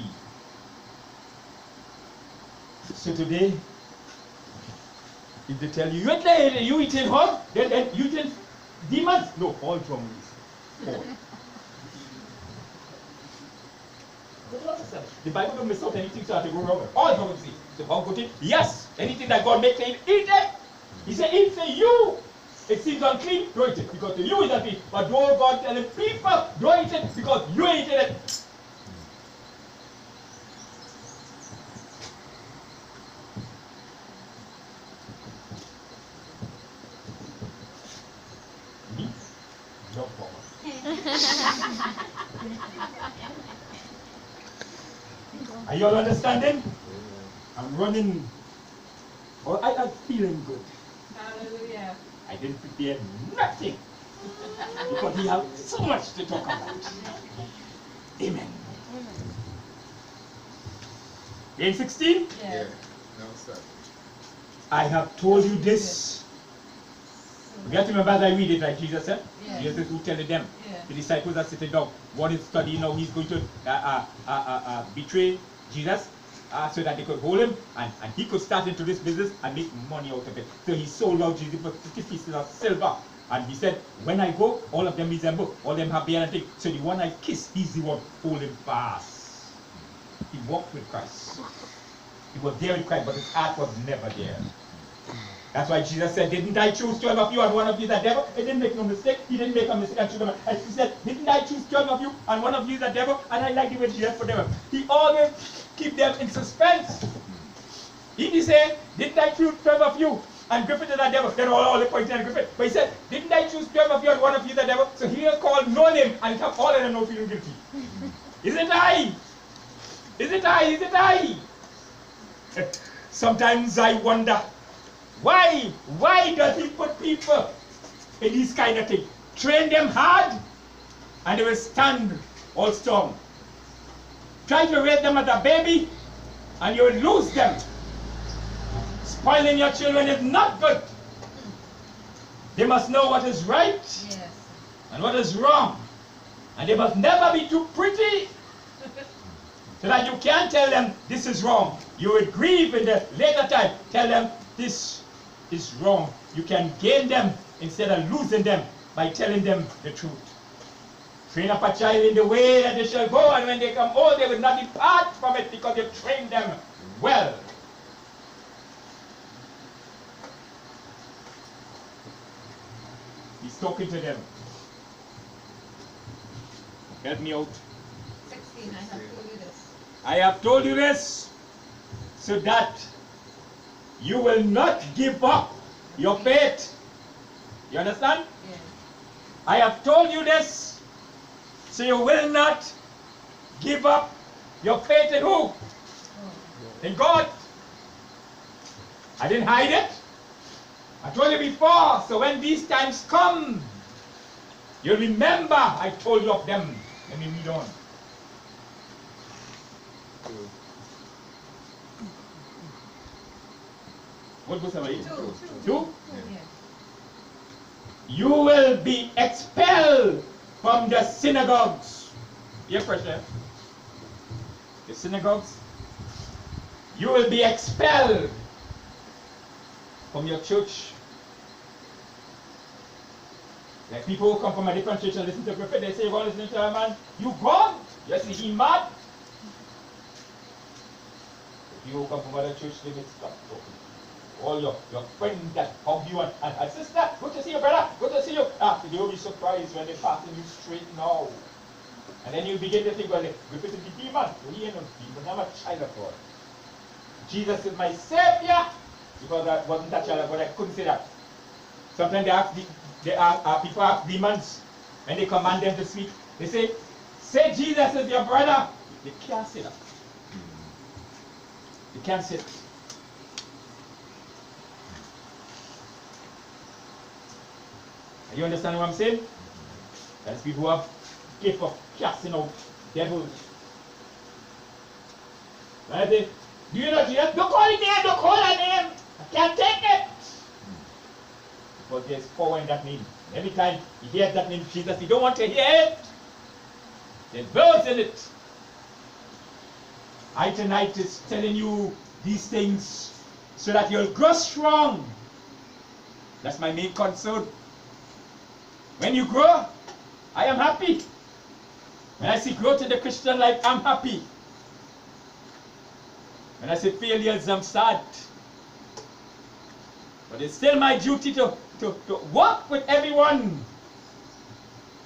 So today, if they tell you, you eating hog, then you eating demons? No, all zombies. All. The Bible don't miss out anything so that they go wrong. All zombies see. So how good it? Yes, anything that God makes him eat it. He said, if say you, it seems unclean, don't eat it. Because to you is unclean. But don't God tell people, don't eat it because you ain't eating it. No problem. Are you all understanding? I'm running. Oh, I'm feeling good. Hallelujah. I didn't prepare nothing because we have so much to talk about. Amen. In 16, Yeah. No, sir. I have told you this. You have to remember as I read it, like Jesus said. Yeah. Jesus who tell them, Yeah. the disciples are sitting down. One is studying now, he's going to betray Jesus so that they could hold him and he could start into this business and make money out of it. So he sold out Jesus for 50 pieces of silver. And he said, when I go, all of them resemble, all of them have beard and thing. So the one I kiss, he's the one holding fast. He walked with Christ. He was there with Christ, but his heart was never there. That's why Jesus said, didn't I choose 12 of you and one of you is a devil? He didn't make no mistake. He didn't make a mistake and choose them. And he said, didn't I choose 12 of you and one of you is a devil? And I like the way Jesus put them. He always keep them in suspense. He didn't say, didn't I choose 12 of you and Griffith is a devil? Then all the pointing at Griffith. But he said, didn't I choose 12 of you and one of you is a devil? So he is called no name and have all of them not feeling guilty. Is it I? Is it I? Is it I? Sometimes I wonder, why does he put people in these kind of things? Train them hard and they will stand all strong. Try to raise them as a baby and you will lose them. Spoiling your children is not good. They must know what is right Yes. and what is wrong. And they must never be too pretty so that you can't tell them this is wrong. You will grieve in the later time. Tell them this is wrong. You can gain them instead of losing them by telling them the truth. Train up a child in the way that they shall go, and when they come old, they will not depart from it because you trained them well. He's talking to them. Help me out. 16, I have told you this. I have told you this so that you will not give up your faith. You understand? Yeah. I have told you this so you will not give up your faith in who? Oh. In God. I didn't hide it. I told you before, so when these times come, you'll remember I told you of them. Let me read on. What was somebody? Two. Two? Yes. You will be expelled from the synagogues. Your question? The synagogues? You will be expelled from your church. Like people who come from a different church and listen to prophet, they say, you're going to listen to a man, you gone? Yes, he mad. If you come from another church, they will stop talking. All your friends that hug you and sister, good to see you, brother, good to see you. They will be surprised when they're passing you straight now. And then you begin to think, well, Griffith is the demon. Well, he ain't no demon, I'm a child of God. Jesus is my Savior, because I wasn't a child of God, I couldn't say that. Sometimes people ask demons, and they command them to speak. They say Jesus is your brother. They can't say that. They can't say that. You understand what I'm saying? That's people who have gift of casting out devils. Right? Do you know Jesus? Don't call his name, don't call her name. I can't take it. Because there's power in that name. Every time he hears that name Jesus, he don't want to hear it. There's birds in it. I tonight is telling you these things so that you'll grow strong. That's my main concern. When you grow, I am happy. When I see growth in the Christian life, I'm happy. When I see failures, I'm sad. But it's still my duty to work with everyone.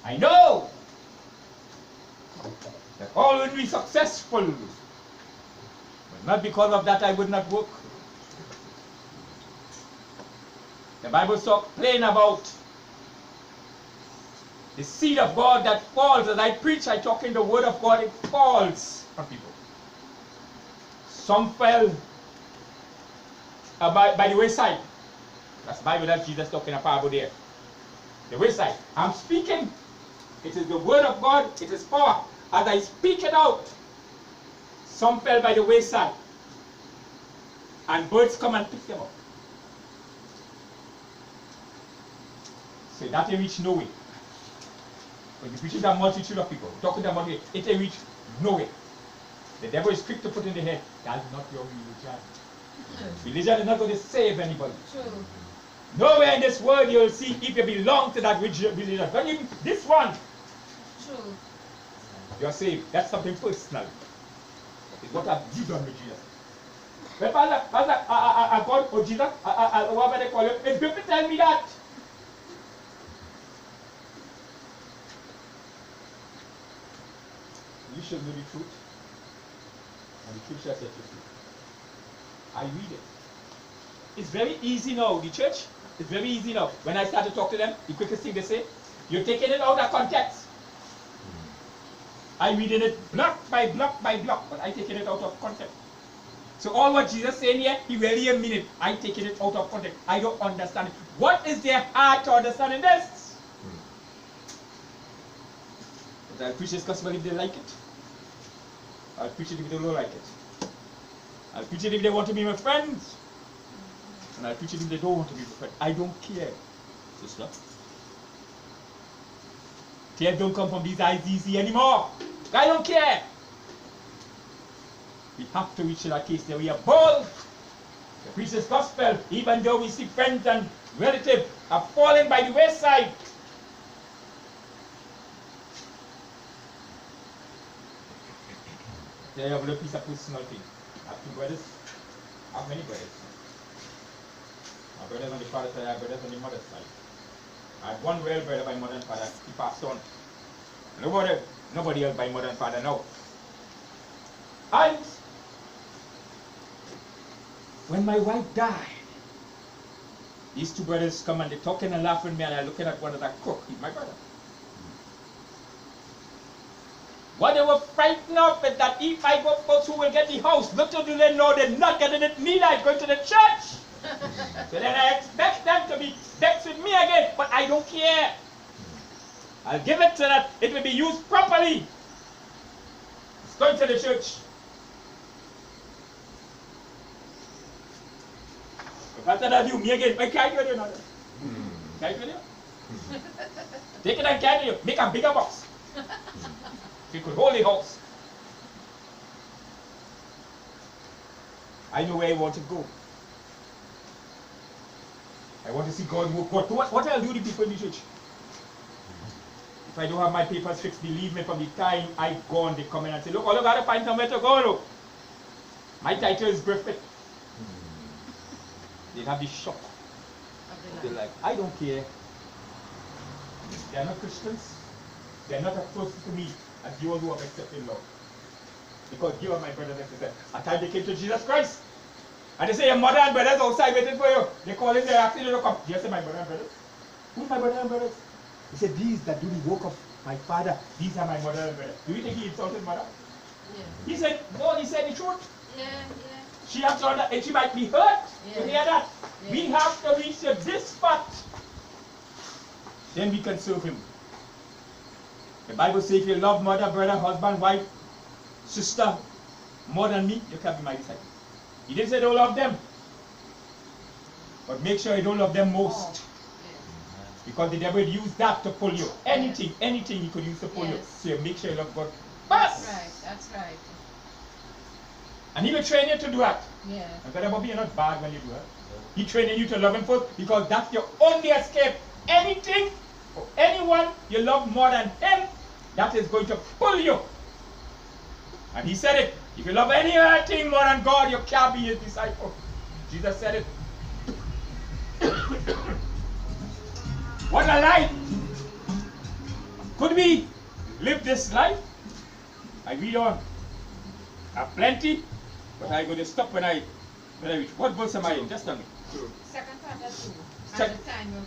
I know that all will be successful. But not because of that I would not work. The Bible talks plain about the seed of God that falls. As I preach, I talk in the word of God, it falls on people. Some fell by the wayside. That's the Bible that Jesus talking about there. The wayside. I'm speaking. It is the word of God. It is power. As I speak it out, some fell by the wayside. And birds come and pick them up. So that they reach nowhere. When you preach to a multitude of people, talking to them about it reach nowhere. The devil is quick to put in the head, that's not your religion. Religion is not going to save anybody. True. Nowhere in this world you'll see if you belong to that religion. But even this one, True. you're saved. That's something personal. What have you done with Jesus? Well, Pastor, I called for Jesus. What they call it? It's good to tell me that. You should know the truth. And the truth shall set you free. I read it. It's very easy now, the church. It's very easy now. When I start to talk to them, the quickest thing they say, you're taking it out of context. I'm reading it block by block by block, but I'm taking it out of context. So all what Jesus saying here, he really mean it. I'm taking it out of context. I don't understand it. What is their heart to understanding this? But I'll preach this gospel if they like it. I'll preach it if they don't like it. I'll preach it if they want to be my friends. And I'll preach it if they don't want to be my friends. I don't care, sister. Tears don't come from these eyes easy anymore. I don't care. We have to reach that case that we are bold to preach this gospel, even though we see friends and relatives are falling by the wayside. There you have a little piece of personal thing. I have 2 brothers. I have many brothers. My brothers on the father's side, I have brothers on the mother's side. I have one real brother by mother and father. He passed on. Nobody else by mother and father now. And when my wife died, these 2 brothers come and they're talking and laughing at me, and I'm looking at one of that cook. He's my brother. What they were frightened of is that if I go first, who will get the house? Little do they know they're not getting it. Me, I'm going to the church. So then I expect them to be vexed with me again, but I don't care. I'll give it to that. It will be used properly. It's going to the church. If after that you me again, I can't do another. Can't do it. Take it and carry it. Make a bigger box. You could hold the house. I know where I want to go. I want to see God work. What I'll do to people in the church? If I don't have my papers fixed, believe me, from the time I go on, they come in and say, look, all I gotta find somewhere to go, look. My title is Griffith. They have this shock. They're like, I don't care. They are not Christians. They are not as close to me as you all who have accepted love. Because you are my brothers and sisters. At time they came to Jesus Christ. And they say, your mother and brothers outside waiting for you. They call in, they're asking you to come. Jesus said, my brother and brothers. Who's my brother and brothers? He said, these that do the work of my father, these are my mother and brother. Do you think he insulted mother? Yeah. He said, no, he said the truth. Yeah. She has to understand, and she might be hurt to hear that. Yeah. We have to reach to this spot. Then we can serve him. The Bible says if you love mother, brother, husband, wife, sister more than me, you can be my disciple. He didn't say don't love them. But make sure you don't love them most. Because the devil used that to pull you. Anything he could use to pull you. So you make sure you love God first. That's right. And he will train you to do that. Yeah. And Brother Bobby, you're not bad when you do that. He training you to love him first because that's your only escape. Anything or anyone you love more than him, that is going to pull you. And he said it. If you love any other thing more than God, you can't be his disciple. Jesus said it. What a life! Could we live this life? I read on. I have plenty, but I'm going to stop when I reach. What verse am I in? Just tell me. 2 Peter 2. Check. And the time will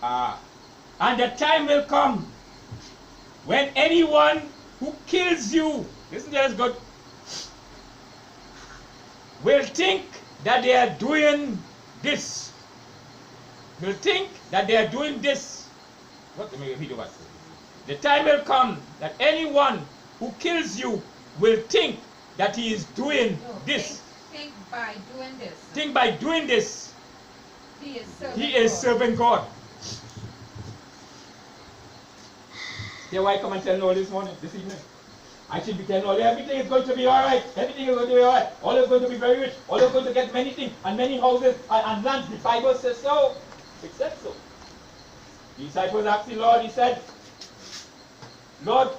come. And the time will come when anyone who kills you, listen to this good, will think that they are doing this. Will think that they are doing this. What? Let me repeat what. The time will come that anyone who kills you will think that he is doing this. Think by doing this. Think by doing this, He is serving he is God. serving God. See why I come and tell you all this morning, this evening? I should be telling all everything is going to be alright. Everything is going to be alright. All is going to be very rich. All is going to get many things and many houses and lands. The Bible says so. It said so. The disciples asked the Lord, he said, Lord,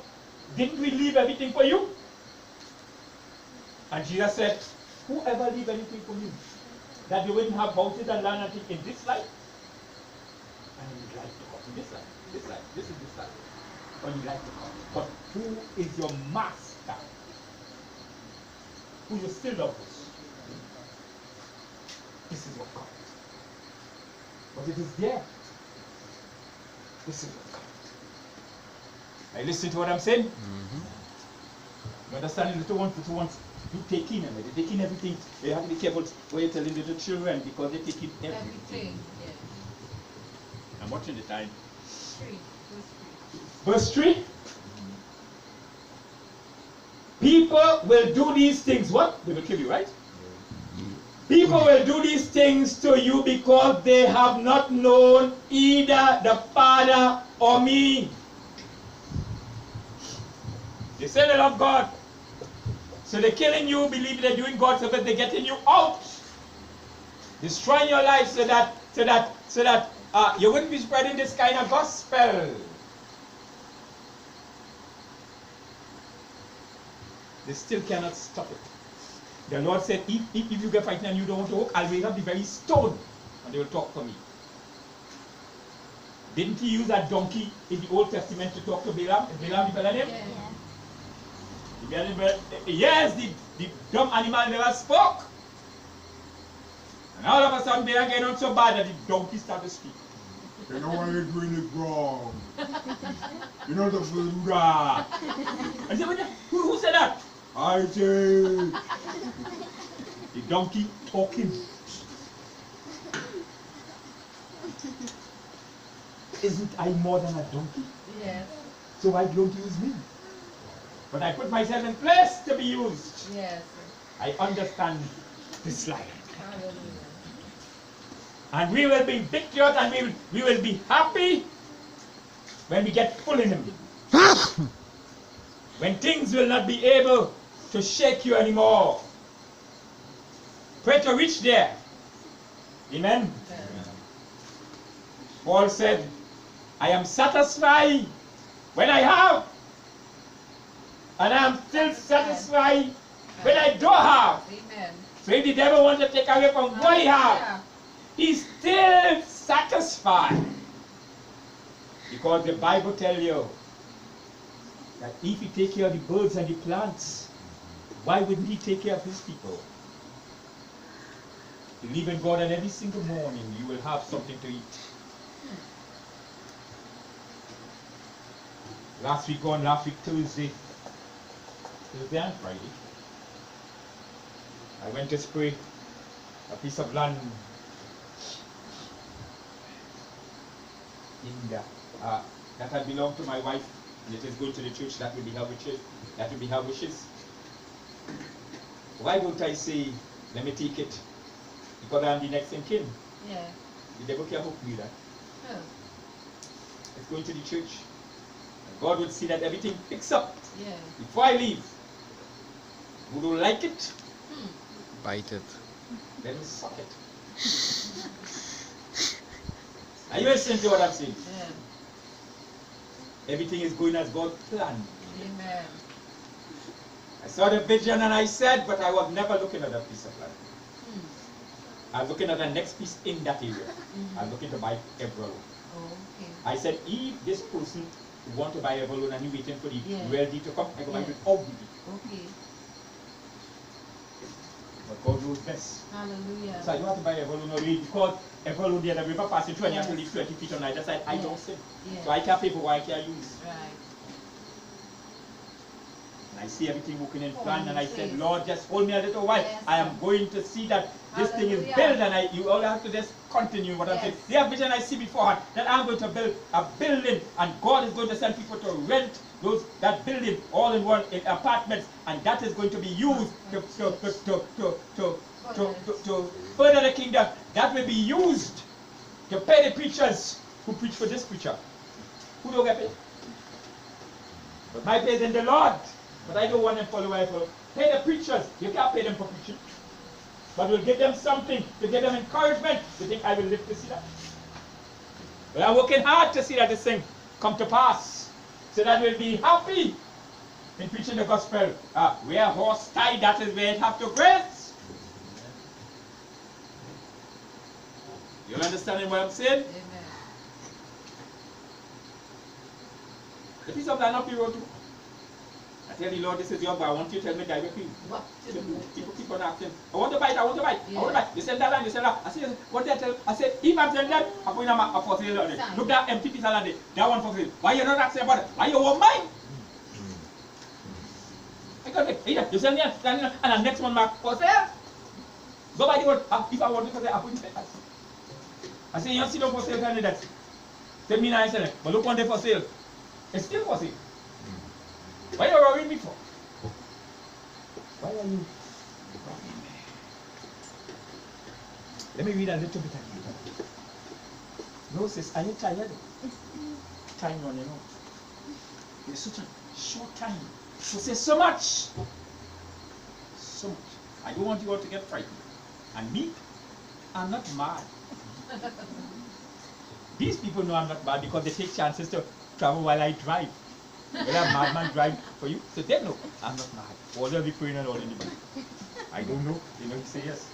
didn't we leave everything for you? And Jesus said, whoever leave anything for you, that you wouldn't have houses and land and things in this life, and in his life to come. In this life, this life, this is this life. Or you like to come. But who is your master? Who you still love us? This is what counts. But it is there. This is what counts. Now listen to what I'm saying? You understand? Little ones do take in and they take in everything. You have to be careful what you're telling little children because they take in everything. Yeah. I'm watching the time. 3. Verse 3. People will do these things. What? They will kill you, right? People will do these things to you because they have not known either the Father or me. They say they love God. So they're killing you, believe they're doing God, so that they're getting you out. Destroying your life so that you wouldn't be spreading this kind of gospel. They still cannot stop it. The Lord said, if you get fighting and you don't want to walk, I'll raise up the very stone and they will talk for me. Didn't he use that donkey in the Old Testament to talk to Balaam? Is Balaam the fellow name? Yeah. Yes, the dumb animal never spoke. And all of a sudden Balaam get on so bad that the donkey started to speak. You know why you're doing it wrong. You know the food. And he said, who said that? I did. The donkey talking. Isn't I more than a donkey? Yes. So why don't you use me? But I put myself in place to be used. Yes. I understand this life. Hallelujah. And we will be victorious and we will be happy when we get full in him. When things will not be able to shake you anymore. Pray to reach there. Amen. Paul said, I am satisfied when I have. And I am still satisfied when I don't have. Amen. So if the devil wants to take away from what he has, he's still satisfied. Because the Bible tells you that if he take care of the birds and the plants, why wouldn't he take care of his people? Believe in God, and every single morning you will have something to eat. Last week Thursday and Friday, I went to spray a piece of land in the, that had belonged to my wife, and it is going to the church. That will be her wishes. That will be her wishes. Why don't I say, let me take it, because I am the next in kin? Yeah. The devil can't hook me that. Oh. It's going to the church. And God would see that everything picks up. Yeah. Before I leave, who don't like it, Bite it. let me suck it. Are you listening to what I'm saying? Yeah. Everything is going as God planned. Amen. I saw the vision and I said, but I was never looking at that piece of land. I was looking at the next piece in that area. I was looking to buy Everloan. Oh, okay. I said, if this person want to buy Everloan and he waiting for the real deal to come, I go buy Yeah. without the deal. Okay. But God knows best. Hallelujah. So you have to buy Everloan already because Everloan there the river passing through and you have to leave 20 feet on either side. I don't sin. Yeah. So I can't pay for what I can't use. Right. And I see everything working in Oh, plan and I please. said, Lord, just hold me a little while. Yes. I am going to see that this thing is Hallelujah. built, and you all have to just continue what I'm Yes. saying. The vision I see beforehand that I'm going to build a building and God is going to send people to rent that building all in one in apartments, and that is going to be used to further the kingdom. That will be used to pay the preachers who preach for this preacher. Who don't get paid? But my pay is in the Lord. But I don't want them follow I follow. Pay the preachers. You can't pay them for preaching. But we'll give them something to give them encouragement. You think I will live to see that? But I'm working hard to see that this thing come to pass. So that we'll be happy in preaching the gospel. Where horse tied, that is where it have to graze. You understanding what I'm saying? Amen. The piece of land up the road too. I tell you, Lord, this is your God. I want you to tell me directly. What to do? People keep on asking, I want to buy it, I want to buy it, I want to buy it. You sell that land, you sell that. I say, what did I tell? I say, if I'm selling that, I'm putting a for sale on it. Sign. Look that empty piece of land there. That one for sale. Why you not asking about it? Why you want mine? I got it. Either you sell it, and the next one mark for sale. Go buy the one. If I want it for sale, I put it. I say, you see no for sale candidates. Tell me now I sell it. But look one day for sale. It's still for sale. Why are you worrying me for? Why are you worrying me? Let me read a little bit of it. No, sis, are you tired? Time running out. There's such a short time. So say so much. So much. I don't want you all to get frightened. And me, I'm not mad. These people know I'm not mad because they take chances to travel while I drive. When a madman drive for you, so they know I'm not mad. All they'll be praying and all anybody. I don't know. They know you say yes.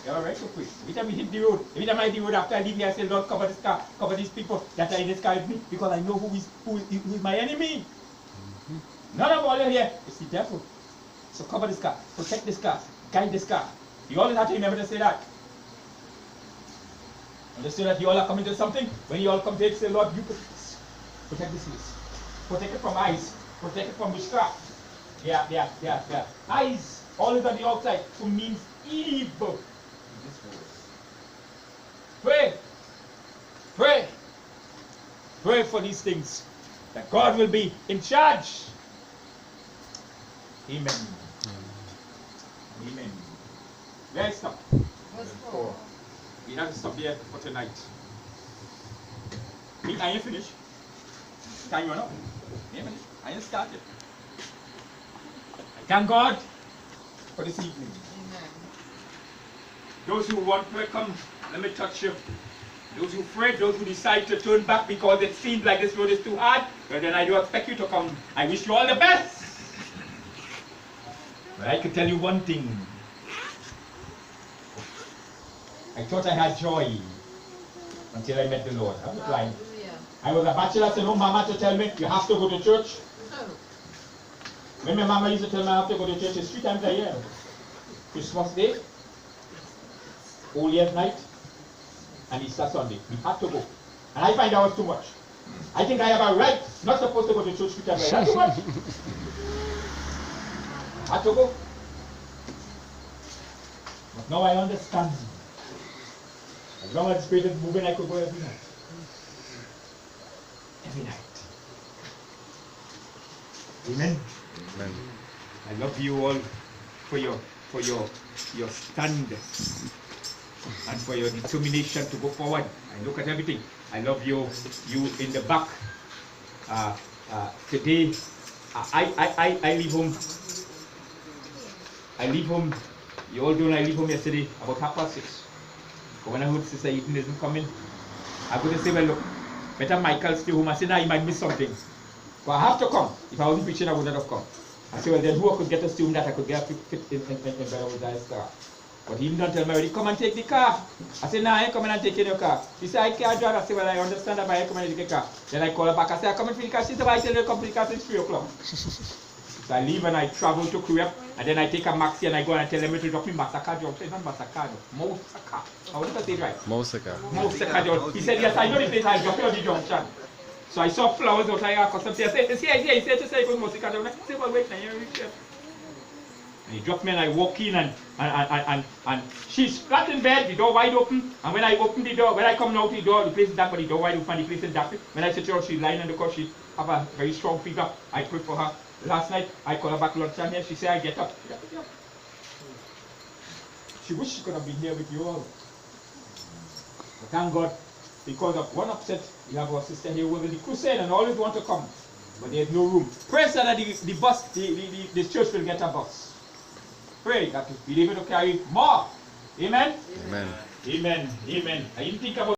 You're alright, so quick. Every time we hit the road, every time I hit the road after I leave here, I say, Lord, cover this car, cover these people that are in this car with me, because I know who is my enemy. None of all you here is the devil. So cover this car, protect this car, guide this car. You always have to remember to say that. Understand that you all are coming to something. When you all come to it, say, Lord, you protect this place. Protect it from eyes. Protect it from witchcraft. Yeah. Eyes, always on the outside, who means evil in this world. Pray. Pray for these things. That God will be in charge. Amen. Amen. Where I stop? Verse 4. We have to stop there for tonight. I ain't finished. Time run up. I ain't started. I thank God for this evening. Amen. Those who want to come, let me touch you. Those who afraid, those who decide to turn back because it seems like this road is too hard, well then I do expect you to come. I wish you all the best. But I could tell you one thing. I thought I had joy until I met the Lord. I'm not lying. Hallelujah. I was a bachelor, so no mama to tell me, you have to go to church. Oh. When my mama used to tell me I have to go to church, it's 3 times a year. Christmas Day, Holy Year's night and Easter Sunday. We had to go. And I find that was too much. I think I have a right, not supposed to go to church because I had too much. I had to go. But now I understand. As long as the Spirit is moving, I could go every night. Every night. Amen. Amen. I love you all for your stand and for your determination to go forward and look at everything. I love you in the back. Today, I leave home. You all know I leave home yesterday about 6:30. But when I heard Sister Eaton isn't coming, I'm going to say, well, look, better Michael stay home. I said, nah, he might miss something. But I have to come. If I wasn't preaching, I would not have come. I said, well, then who I could get a student that I could get fit in better with that car. But he didn't tell me already, come and take the car. I said, nah, I ain't coming and taking your car. She said, I can't drive. I said, well, I understand that, but I ain't coming and take the car. Then I call her back. I said, I come and for the car. She said, well, I tell you to come for the car since 3 o'clock. So I leave and I travel to Korea, and then I take a maxi and I go and I tell them to drop me Masaka job. It's not Masaka, no. Mosaka. I want to say it right. Mosaka. Mosaka job. He said, yes, I know the place. I drop you on the junction. So I saw flowers outside our custom. I said, it's here. He said, just say, go to Mosaka job. I said, well, wait, now you're rich. And he dropped me and I walk in and she's flat in bed, the door wide open. And when I open the door, when I come out the door, the place is dark, but the door wide open, the place is dark. When I sit her, she's lying on the couch, she have a very strong fever. I pray for her. Last night, I called her back lunchtime here. She said, I get up. She wished she could have been here with you all. But thank God, because of one upset, we have our sister here with the crusade and always want to come. But there's no room. Pray so that the bus, the church will get a bus. Pray that we be able to carry more. Amen? Amen. Amen. Amen. I didn't think about